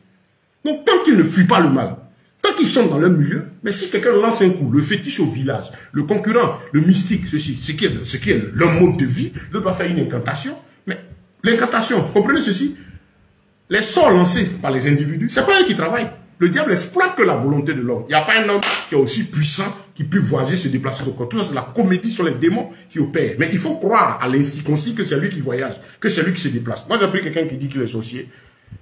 Donc, tant qu'ils ne fuient pas le mal, tant qu'ils sont dans leur milieu, mais si quelqu'un lance un coup, le fétiche au village, le concurrent, le mystique, ceci, ce qui est leur mode de vie, le doit faire une incantation. Mais l'incantation, comprenez ceci, les sorts lancés par les individus, c'est pas eux qui travaillent. Le diable exploite que la volonté de l'homme. Il n'y a pas un homme qui est aussi puissant, qui peut voyager, se déplacer au corps. Tout ça, c'est la comédie sur les démons qui opèrent. Mais il faut croire à l'incirconcis que c'est lui qui voyage, que c'est lui qui se déplace. Moi, j'ai appris quelqu'un qui dit qu'il est sorcier,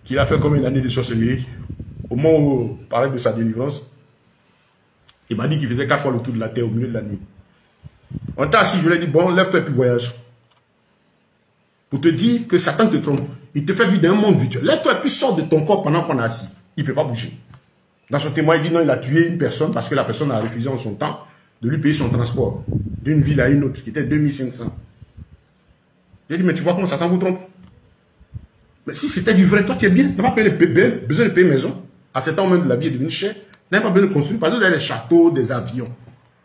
qu'il a fait comme une année de sorcellerie. Au moment où il parlait de sa délivrance, il m'a dit qu'il faisait 4 fois le tour de la terre au milieu de la nuit. On t'a assis, je lui ai dit, bon, lève-toi et puis voyage. Pour te dire que Satan te trompe. Il te fait vivre dans un monde virtuel. Lève-toi et puis sors de ton corps pendant qu'on est assis. Il ne peut pas bouger. Dans son témoin, il dit non, il a tué une personne parce que la personne a refusé en son temps de lui payer son transport d'une ville à une autre, qui était 2500. J'ai dit, mais tu vois comment Satan vous trompe? Mais si c'était du vrai, toi tu es bien. Tu n'as pas besoin de payer maison. À cet moment de la vie est devenue chère. Tu n'as pas besoin de construire. Par exemple, vous avez des châteaux, des avions.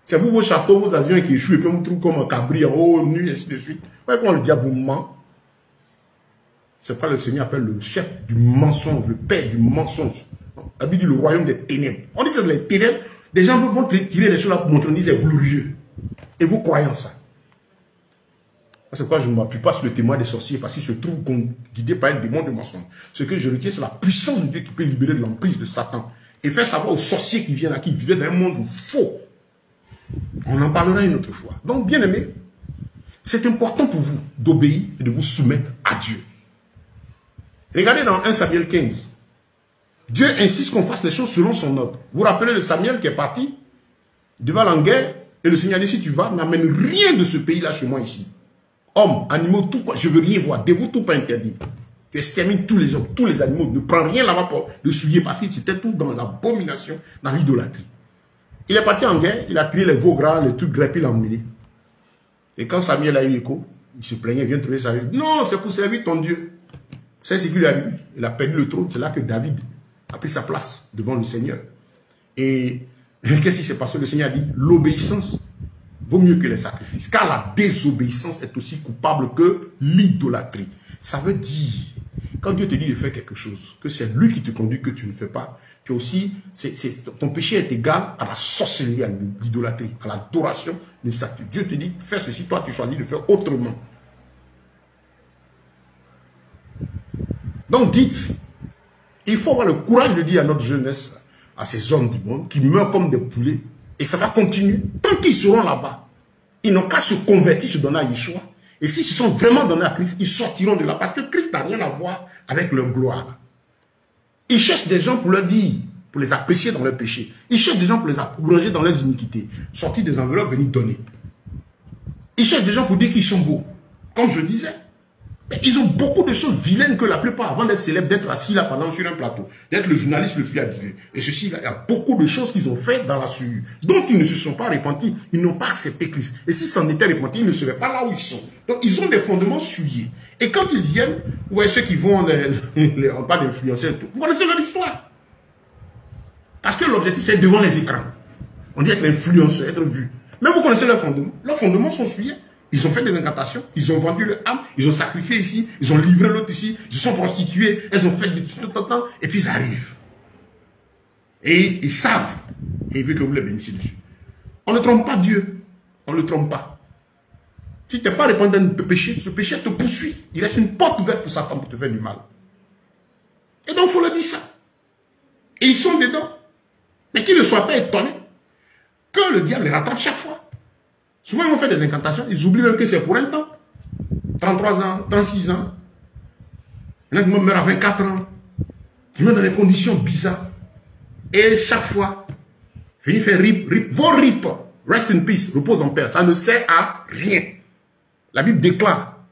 C'est vous, vos châteaux, vos avions qui échouent et puis on vous trouve comme un cabri en haut, nu, et ainsi de suite. Vous voyez comment le diable vous ment? C'est pourquoi le Seigneur appelle le chef du mensonge, le père du mensonge. La Bible dit le royaume des ténèbres. On dit que c'est les ténèbres. Des gens vont tirer les choses là pour montrer, on dit c'est glorieux. Et vous croyez en ça. C'est pourquoi je ne m'appuie pas sur le témoin des sorciers, parce qu'ils se trouvent guidés par un démon de mensonge. Ce que je retiens, c'est la puissance de Dieu qui peut libérer de l'emprise de Satan. Et faire savoir aux sorciers qui viennent là, qui vivaient dans un monde faux. On en parlera une autre fois. Donc, bien aimé, c'est important pour vous d'obéir et de vous soumettre à Dieu. Regardez dans 1 Samuel 15. Dieu insiste qu'on fasse les choses selon son ordre. Vous vous rappelez de Samuel qui est parti devant la guerre et le Seigneur dit, si tu vas, n'amène rien de ce pays-là chez moi ici. Hommes, animaux, tout quoi, je veux rien voir. Dévoue tout pas interdit. Tu extermines tous les hommes, tous les animaux. Ne prends rien là-bas pour le souiller parce que c'était tout dans l'abomination, dans l'idolâtrie. Il est parti en guerre, il a pris les veaux gras, les trucs gras, puis il a emmené. Et quand Samuel a eu l'écho, il se plaignait, il vient trouver Samuel. Non, c'est pour servir ton Dieu. C'est ce qu'il lui a dit. Il a perdu le trône. C'est là que David a pris sa place devant le Seigneur. Et qu'est-ce qui s'est passé? Le Seigneur a dit, l'obéissance vaut mieux que les sacrifices. Car la désobéissance est aussi coupable que l'idolâtrie. Ça veut dire, quand Dieu te dit de faire quelque chose, que c'est lui qui te conduit, que tu ne fais pas, tu aussi, ton péché est égal à la sorcellerie, à l'idolâtrie, à l'adoration des statues. Dieu te dit, fais ceci, toi tu choisis de faire autrement. Donc dites, il faut avoir le courage de dire à notre jeunesse, à ces hommes du monde, qui meurent comme des poulets, et ça va continuer. Tant qu'ils seront là-bas, ils n'ont qu'à se convertir, se donner à Yeshua. Et s'ils se sont vraiment donnés à Christ, ils sortiront de là. Parce que Christ n'a rien à voir avec leur gloire. Ils cherchent des gens pour leur dire, pour les empêcher dans leur péché. Ils cherchent des gens pour les encourager dans leurs iniquités. Sortir des enveloppes, venir donner. Ils cherchent des gens pour dire qu'ils sont beaux. Comme je disais. Mais ils ont beaucoup de choses vilaines que la plupart, avant d'être célèbres, d'être assis là pendant sur un plateau, d'être le journaliste le plus admiré. Et ceci, il y a beaucoup de choses qu'ils ont faites dans la souillure. Donc ils ne se sont pas repentis. Ils n'ont pas accepté Christ. Et s'ils s'en étaient repentis, ils ne seraient pas là où ils sont. Donc ils ont des fondements souillés. Et quand ils viennent, vous voyez ceux qui vont, on parle d'influencer et tout. Vous connaissez leur histoire. Parce que l'objectif, c'est devant les écrans. On dit être l'influenceur, être vu. Mais vous connaissez leurs fondements. Leurs fondements sont souillés. Ils ont fait des incantations, ils ont vendu leur âme, ils ont sacrifié ici, ils ont livré l'autre ici, ils se sont prostitués, elles ont fait des temps, et puis ils arrivent. Et ils savent, et ils veulent que vous les bénissiez dessus. On ne trompe pas Dieu, on ne le trompe pas. Si tu n'es pas répandu d'un péché, ce péché te poursuit. Il reste une porte ouverte pour Satan pour te faire du mal. Et donc il faut leur dire ça. Et ils sont dedans. Mais qu'ils ne soient pas étonnés que le diable les rattrape chaque fois. Souvent, ils vont faire des incantations, ils oublient même que c'est pour un temps. 33 ans, 36 ans. Il y en a qui meurent à 24 ans. Qui meurent dans des conditions bizarres. Et chaque fois, venez faire rip, vos rip, rest in peace, repose en paix. Ça ne sert à rien. La Bible déclare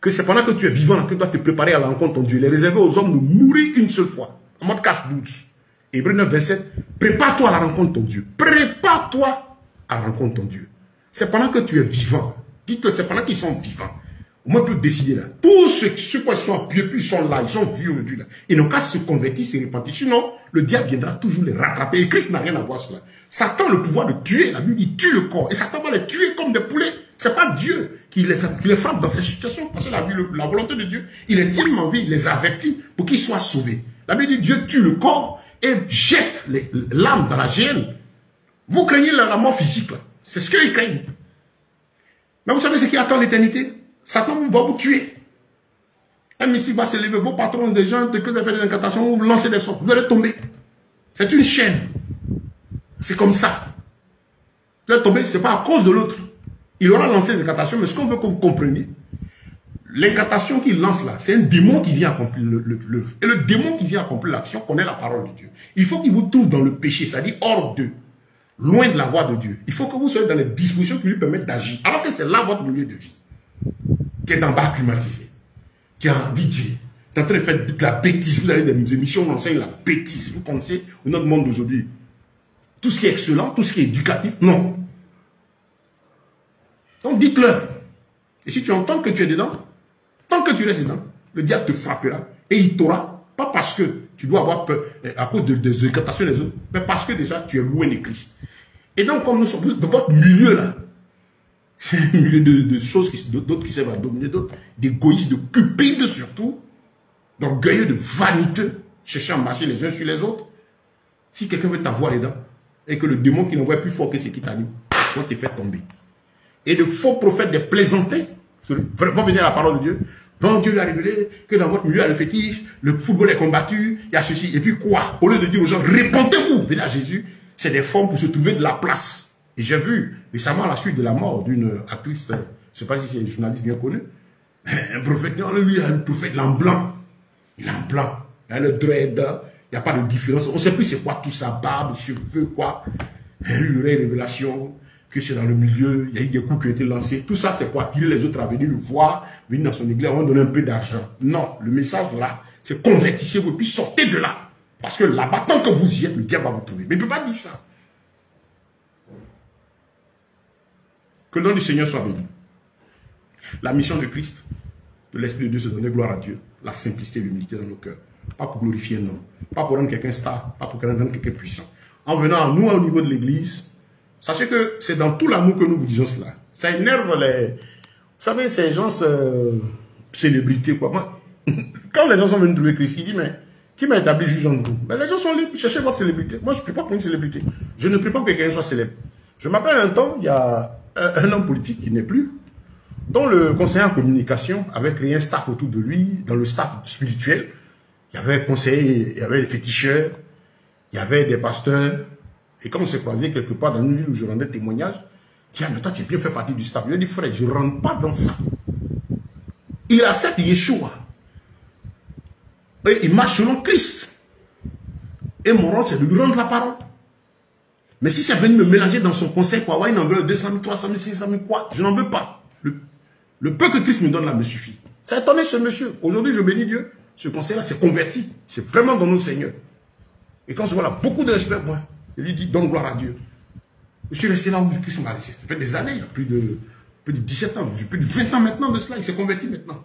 que c'est pendant que tu es vivant que tu dois te préparer à la rencontre de Dieu. Il est réservé aux hommes de mourir une seule fois. En mode casse-douce. Hébreux 9, 27. Prépare-toi à la rencontre de Dieu. Prépare-toi à la rencontre de Dieu. C'est pendant que tu es vivant. Dites-le, c'est pendant qu'ils sont vivants. Au moins, ils peuvent décider là. Tous ceux qui sont pieux, ils sont là, ils sont vus aujourd'hui là. Ils n'ont qu'à se convertir, se repentir. Sinon, le diable viendra toujours les rattraper. Et Christ n'a rien à voir cela. Satan a le pouvoir de tuer. La Bible dit, tue le corps. Et Satan va les tuer comme des poulets. C'est pas Dieu qui les frappe dans ces situations. Parce que la volonté de Dieu, il les tient en vie, il les avertit pour qu'ils soient sauvés. La Bible dit, Dieu tue le corps et jette l'âme dans la géhenne. Vous craignez la mort physique là. C'est ce qu'ils craignent. Mais vous savez ce qui attend l'éternité? Satan va vous tuer. Un missile va se lever, vos patrons, des gens, que vous avez fait des incantations, vous lancez des sorts, vous allez tomber. C'est une chaîne. C'est comme ça. Vous allez tomber, ce n'est pas à cause de l'autre. Il aura lancé des incantations, mais ce qu'on veut que vous compreniez, l'incantation qu'il lance là, c'est un démon qui vient accomplir l'œuvre. Et le démon qui vient accomplir l'action connaît la parole de Dieu. Il faut qu'il vous trouve dans le péché, c'est-à-dire hors d'eux. Loin de la voie de Dieu. Il faut que vous soyez dans les dispositions qui lui permettent d'agir. Alors que c'est là votre milieu de vie. Qui est dans bas climatisé. Qui est en DJ. Qui est en train de faire de la bêtise. Vous avez des émissions où on enseigne la bêtise. Vous connaissez notre monde d'aujourd'hui. Tout ce qui est excellent, tout ce qui est éducatif, non. Donc dites-leur. Et si tu entends que tu es dedans, tant que tu restes dedans, le diable te frappera. Et il t'aura. Pas parce que tu dois avoir peur à cause des incantations des autres, mais parce que déjà tu es loin de Christ. Et donc, comme nous sommes dans votre milieu là, c'est un milieu de choses, d'autres qui servent à dominer d'autres, d'égoïstes, de cupides surtout, d'orgueilleux, de vaniteux, cherchant à marcher les uns sur les autres. Si quelqu'un veut t'avoir dedans, et que le démon qui n'envoie plus fort que ce qui t'anime, va te faire tomber. Et de faux prophètes, des plaisantins, vont venir à la parole de Dieu. Donc Dieu lui a révélé que dans votre milieu, il y a le fétiche, le football est combattu, il y a ceci. Et puis quoi? Au lieu de dire aux gens, répentez-vous, venez à Jésus, c'est des formes pour se trouver de la place. Et j'ai vu récemment, à la suite de la mort d'une actrice, je ne sais pas si c'est une journaliste bien connue, un prophète, lui, un prophète en blanc. Il est en blanc. Il a le dread. Il n'y a pas de différence. On ne sait plus c'est quoi tout ça, barbe, cheveux, quoi. Il y aurait une révélation que c'est dans le milieu. Il y a eu des coups qui ont été lancés. Tout ça, c'est pour attirer les autres à venir le voir, venir dans son église, on va donner un peu d'argent. Non, le message là, c'est convertissez-vous et puis sortez de là. Parce que là-bas, tant que vous y êtes, le diable va vous trouver. Mais il ne peut pas dire ça. Que le nom du Seigneur soit béni. La mission de Christ, de l'Esprit de Dieu, c'est de donner gloire à Dieu. La simplicité et l'humilité dans nos cœurs. Pas pour glorifier un homme. Pas pour rendre quelqu'un star. Pas pour rendre quelqu'un puissant. En venant à nous, au niveau de l'Église, sachez que c'est dans tout l'amour que nous vous disons cela. Ça énerve les... Vous savez, ces gens, célébrités, quoi. Moi, quand les gens sont venus trouver Christ, ils disent, mais qui m'a établi juge entre vous? Mais les gens sont libres, cherchez votre célébrité. Moi, je ne prie pas pour une célébrité. Je ne prie pas pour que quelqu'un soit célèbre. Je m'appelle un temps, il y a un homme politique qui n'est plus, dont le conseiller en communication avait créé un staff autour de lui, dans le staff spirituel. Il y avait un conseiller, il y avait des féticheurs, il y avait des pasteurs. Et comme on s'est croisé quelque part dans une ville où je rendais témoignage, tiens, mais toi, tu es bien fait partie du staff. Je lui ai dit, frère, je ne rentre pas dans ça. Il accepte Yeshua. Et il marche selon Christ. Et mon rôle, c'est de lui rendre la parole. Mais si ça vient me mélanger dans son conseil, quoi, il en veut 200 000, 300 000, 500 000, quoi, je n'en veux pas. Le peu que Christ me donne là me suffit. Ça a étonné ce monsieur. Aujourd'hui, je bénis Dieu. Ce conseil-là s'est converti. C'est vraiment dans nos seigneurs. Et quand je vois là, beaucoup de respect, moi, je lui dis, donne gloire à Dieu. Je suis resté là où Christ m'a laissé. Ça fait des années, il y a plus de 17 ans, plus de 20 ans maintenant de cela, il s'est converti maintenant.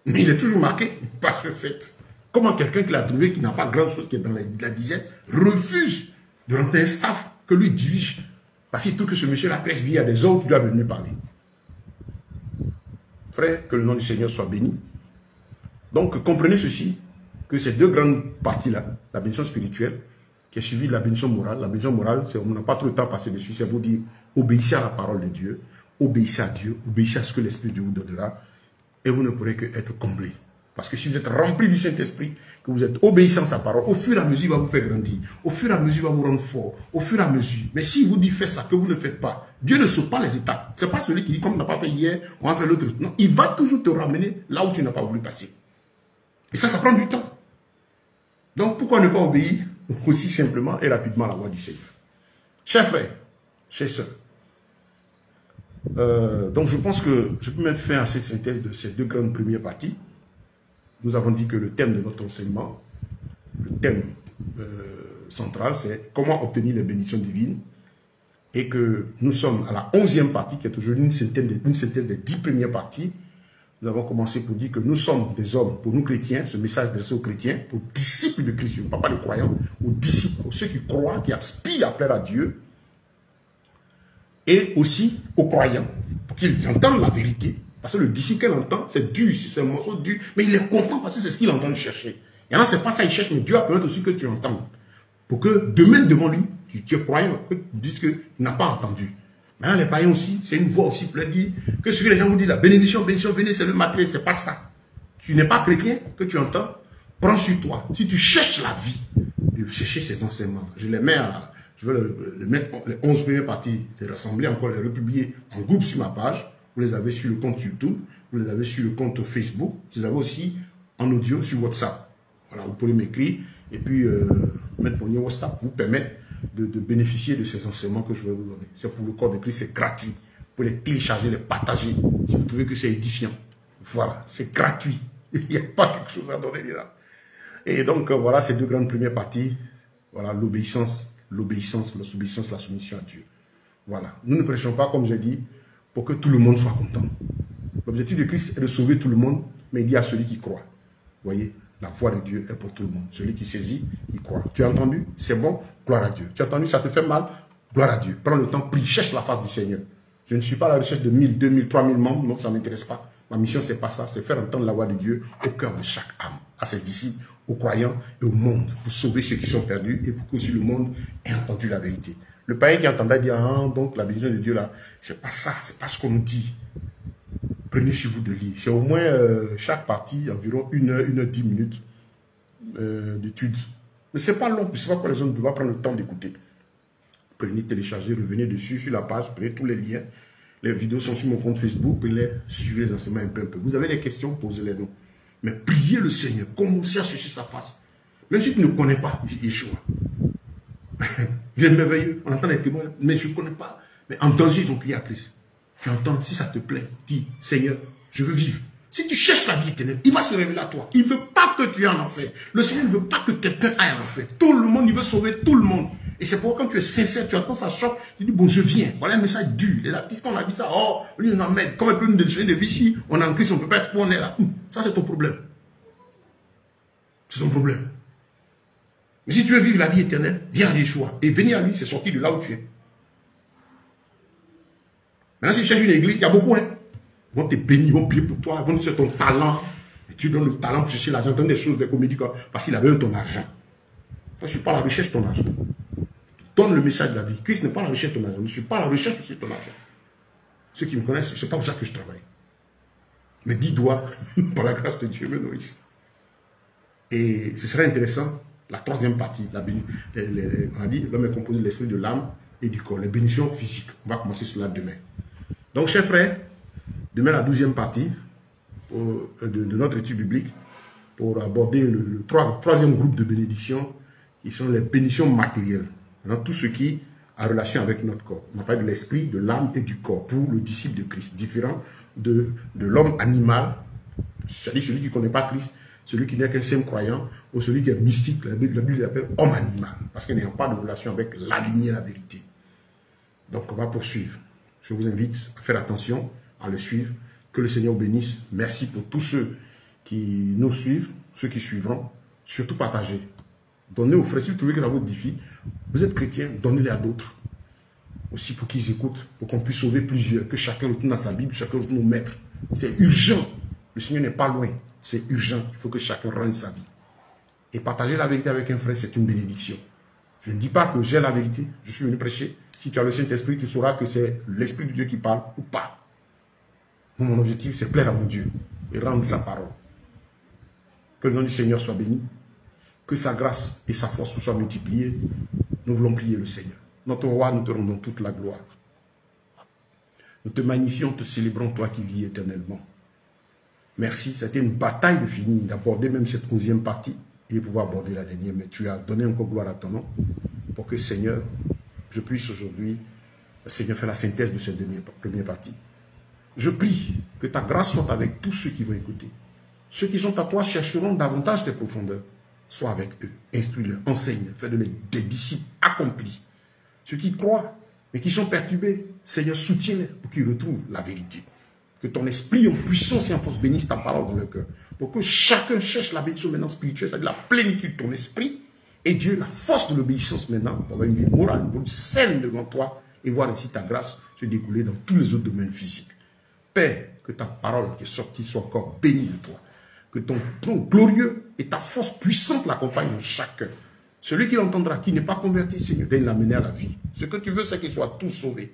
Mais il est toujours marqué par ce fait. Comment quelqu'un qui l'a trouvé, qui n'a pas grand-chose, qui est dans la dizaine, refuse de rentrer un staff que lui dirige. Parce qu'il trouve que ce monsieur-là presse bien à des autres qui doivent venir parler. Frère, que le nom du Seigneur soit béni. Donc, comprenez ceci, que ces deux grandes parties-là, la bénédiction spirituelle, qui est suivie de la bénédiction morale. La bénédiction morale, on n'a pas trop de temps passé dessus, c'est vous dire, obéissez à la parole de Dieu, obéissez à Dieu, obéissez à ce que l'Esprit de Dieu vous donnera, et vous ne pourrez que être comblé. Parce que si vous êtes rempli du Saint-Esprit, que vous êtes obéissant à sa parole, au fur et à mesure, il va vous faire grandir. Au fur et à mesure, il va vous rendre fort. Au fur et à mesure. Mais si vous dit faites ça, que vous ne faites pas, Dieu ne saute pas les étapes. Ce n'est pas celui qui dit, comme on n'a pas fait hier, on va faire l'autre. Non, il va toujours te ramener là où tu n'as pas voulu passer. Et ça prend du temps. Donc, pourquoi ne pas obéir aussi simplement et rapidement à la voix du Seigneur? Chers frères, chers sœurs, donc je pense que je peux mettre fin à cette synthèse de ces deux grandes premières parties. Nous avons dit que le thème de notre enseignement, le thème central, c'est comment obtenir les bénédictions divines, et que nous sommes à la 11e partie, qui est toujours une synthèse des 10 premières parties. Nous avons commencé pour dire que nous sommes des hommes, pour nous chrétiens, ce message adressé aux chrétiens, aux disciples de Christ, je ne parle pas de croyants, aux disciples, aux ceux qui croient, qui aspirent à plaire à Dieu, et aussi aux croyants, pour qu'ils entendent la vérité. Parce que le disciple qu'elle entend, c'est dur, c'est un morceau dur, mais il est content parce que c'est ce qu'il entend chercher. Il y en a, c'est pas ça, il cherche, mais Dieu a permis aussi que tu entendes. Pour que demain, devant lui, tu es croyant, que tu dises qu'il n'a pas entendu. Maintenant, les païens aussi, c'est une voix aussi pour leur dire que ce que les gens vous disent, la bénédiction, venez, c'est le matériel, c'est pas ça. Tu n'es pas chrétien, que tu entends, prends sur toi. Si tu cherches la vie, de chercher ces enseignements, je les mets à, je vais les mettre, les 11 premières parties, les rassembler encore, les republier en groupe sur ma page. Vous les avez sur le compte YouTube, vous les avez sur le compte Facebook, vous les avez aussi en audio sur WhatsApp. Voilà, vous pouvez m'écrire et puis mettre mon lien WhatsApp vous permettre de bénéficier de ces enseignements que je vais vous donner. C'est pour le corps de Christ, c'est gratuit. Vous pouvez les télécharger, les partager, si vous trouvez que c'est édifiant. Voilà, c'est gratuit. Il n'y a pas quelque chose à donner là. Et donc, voilà ces deux grandes premières parties. Voilà, l'obéissance, la soumission à Dieu. Voilà. Nous ne prêchons pas, comme j'ai dit, pour que tout le monde soit content. L'objectif de Christ est de sauver tout le monde, mais il dit à celui qui croit. Vous voyez, la foi de Dieu est pour tout le monde. Celui qui saisit, il croit. Tu as entendu? C'est bon? Gloire à Dieu. Tu as entendu? Ça te fait mal? Gloire à Dieu. Prends le temps, prie, cherche la face du Seigneur. Je ne suis pas à la recherche de 1000, 2000, 3000 membres. Non, ça ne m'intéresse pas. Ma mission, c'est pas ça. C'est faire entendre la voix de Dieu au cœur de chaque âme, à ses disciples, aux croyants et au monde, pour sauver ceux qui sont perdus et pour que aussi le monde ait entendu la vérité. Le païen qui entendait dire, ah, donc la bénédiction de Dieu là, c'est pas ça, c'est pas ce qu'on nous dit. Prenez sur vous de lire. C'est au moins chaque partie, environ 1 heure, 1 heure 10 minutes d'études. Mais c'est pas long, je ne sais pas pourquoi les gens ne doivent pas prendre le temps d'écouter. Prenez, téléchargez, revenez dessus, sur la page, prenez tous les liens. Les vidéos sont sur mon compte Facebook, et suivez les enseignements un peu. Vous avez des questions, posez-les nous. Mais priez le Seigneur, commencez à chercher sa face. Même si tu ne connais pas Yeshua. Il est merveilleux, on entend les témoins, mais je ne connais pas. Mais en danger, ils ont prié à Christ. Tu entends, si ça te plaît, dis, Seigneur, je veux vivre. Si tu cherches la vie éternelle, il va se révéler à toi. Il ne veut pas que tu aies en enfer. Le Seigneur ne veut pas que quelqu'un aille en enfer. Tout le monde, il veut sauver tout le monde. Et c'est pourquoi quand tu es sincère, tu entends ça choque, tu dis, bon, je viens. Voilà un message dur. Les artistes, on a dit ça, oh, lui, on en met. Comment il peut nous déchirer des vies si on est en Christ, on ne peut pas être où on est là. Ça, c'est ton problème. C'est ton problème. Mais si tu veux vivre la vie éternelle, viens à Yeshua. Et venir à lui, c'est sortir de là où tu es. Maintenant, si tu cherches une église, il y a beaucoup, hein. Ils vont te bénir, ils vont prier pour toi, ils vont dire c'est ton talent. Et tu donnes le talent pour chercher l'argent, donne des choses, des comédies, parce qu'il avait eu ton argent. Moi, je ne suis pas à la recherche de ton argent. Donne le message de la vie. Christ n'est pas à la recherche de ton argent. Je ne suis pas à la recherche de ton argent. Ceux qui me connaissent, ce n'est pas pour ça que je travaille. Mais 10 doigts, par la grâce de Dieu, me nourrissent. Et ce serait intéressant, la troisième partie, on a dit, l'homme est composé de l'esprit, de l'âme et du corps. Les bénédictions physiques. On va commencer cela demain. Donc, chers frères, demain, la 12e partie de notre étude biblique pour aborder le troisième groupe de bénédictions qui sont les bénédictions matérielles. Dans tout ce qui a relation avec notre corps. On parle de l'esprit, de l'âme et du corps pour le disciple de Christ, différent de l'homme animal, c'est-à-dire celui qui ne connaît pas Christ, celui qui n'est qu'un simple croyant, ou celui qui est mystique. La Bible l'appelle homme animal, parce qu'il n'y a pas de relation avec la lumière, la vérité. Donc on va poursuivre. Je vous invite à faire attention, à le suivre. Que le Seigneur bénisse. Merci pour tous ceux qui nous suivent, ceux qui suivront. Surtout partagez. Donnez aux frères, si vous trouvez que ça vous édifie. Vous êtes chrétien, donnez-les à d'autres. Aussi pour qu'ils écoutent, pour qu'on puisse sauver plusieurs. Que chacun retourne dans sa Bible, chacun retourne au maître. C'est urgent. Le Seigneur n'est pas loin. C'est urgent. Il faut que chacun rende sa vie. Et partager la vérité avec un frère, c'est une bénédiction. Je ne dis pas que j'ai la vérité. Je suis venu prêcher. Si tu as le Saint-Esprit, tu sauras que c'est l'Esprit de Dieu qui parle ou pas. Mon objectif, c'est plaire à mon Dieu et rendre sa parole. Que le nom du Seigneur soit béni. Que sa grâce et sa force soient multipliées. Nous voulons prier le Seigneur. Notre roi, nous te rendons toute la gloire. Nous te magnifions, te célébrons, toi qui vis éternellement. Merci, c'était une bataille de finir, d'aborder même cette 11e partie et de pouvoir aborder la dernière. Mais tu as donné encore gloire à ton nom pour que, Seigneur, je puisse aujourd'hui, Seigneur, faire la synthèse de cette première partie. Je prie que ta grâce soit avec tous ceux qui vont écouter. Ceux qui sont à toi chercheront davantage tes profondeurs. Sois avec eux, instruis-les, enseigne, fais-de des disciples accomplis. Ceux qui croient, mais qui sont perturbés, Seigneur, soutiens-les pour qu'ils retrouvent la vérité. Que ton esprit en puissance et en force bénisse ta parole dans leur cœur. Pour que chacun cherche la bénédiction maintenant spirituelle, c'est-à-dire la plénitude de ton esprit, et Dieu, la force de l'obéissance maintenant, pour avoir une vie morale, une vie saine devant toi, et voir ainsi ta grâce se découler dans tous les autres domaines physiques. Père, que ta parole qui est sortie soit encore bénie de toi. Que ton nom glorieux et ta force puissante l'accompagnent dans chacun. Celui qui l'entendra, qui n'est pas converti, Seigneur, viens l'amener à la vie. Ce que tu veux, c'est qu'ils soient tous sauvés.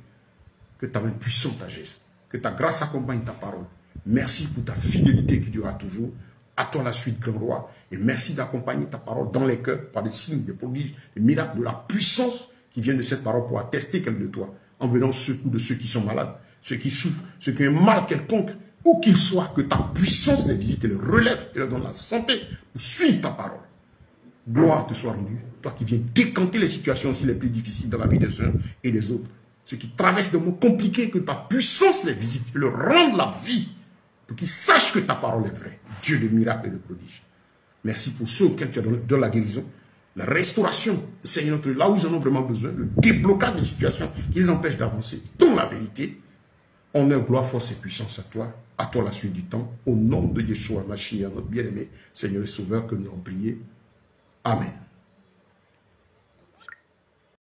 Que ta main puissante agisse. Que ta grâce accompagne ta parole. Merci pour ta fidélité qui durera toujours. À toi la suite, grand roi. Et merci d'accompagner ta parole dans les cœurs par des signes, des prodiges, des miracles, de la puissance qui vient de cette parole pour attester qu'elle de toi. En venant au secours de ceux qui sont malades, ceux qui souffrent, ceux qui ont un mal quelconque, où qu'ils soient, que ta puissance les visite et les relève et leur donne la santé pour suivre ta parole. Gloire te soit rendue, toi qui viens décanter les situations aussi les plus difficiles dans la vie des uns et des autres. Ceux qui traversent des mots compliqués, que ta puissance les visite et leur rende la vie pour qu'ils sachent que ta parole est vraie. Dieu de miracles et de prodiges. Merci pour ceux auxquels tu as donné la guérison, la restauration, Seigneur, là où ils en ont vraiment besoin, le déblocage des situations qui les empêchent d'avancer dans la vérité. Honneur, gloire, force et puissance à toi la suite du temps, au nom de Yeshua Mashiach, notre bien-aimé, Seigneur et Sauveur, que nous avons prié. Amen.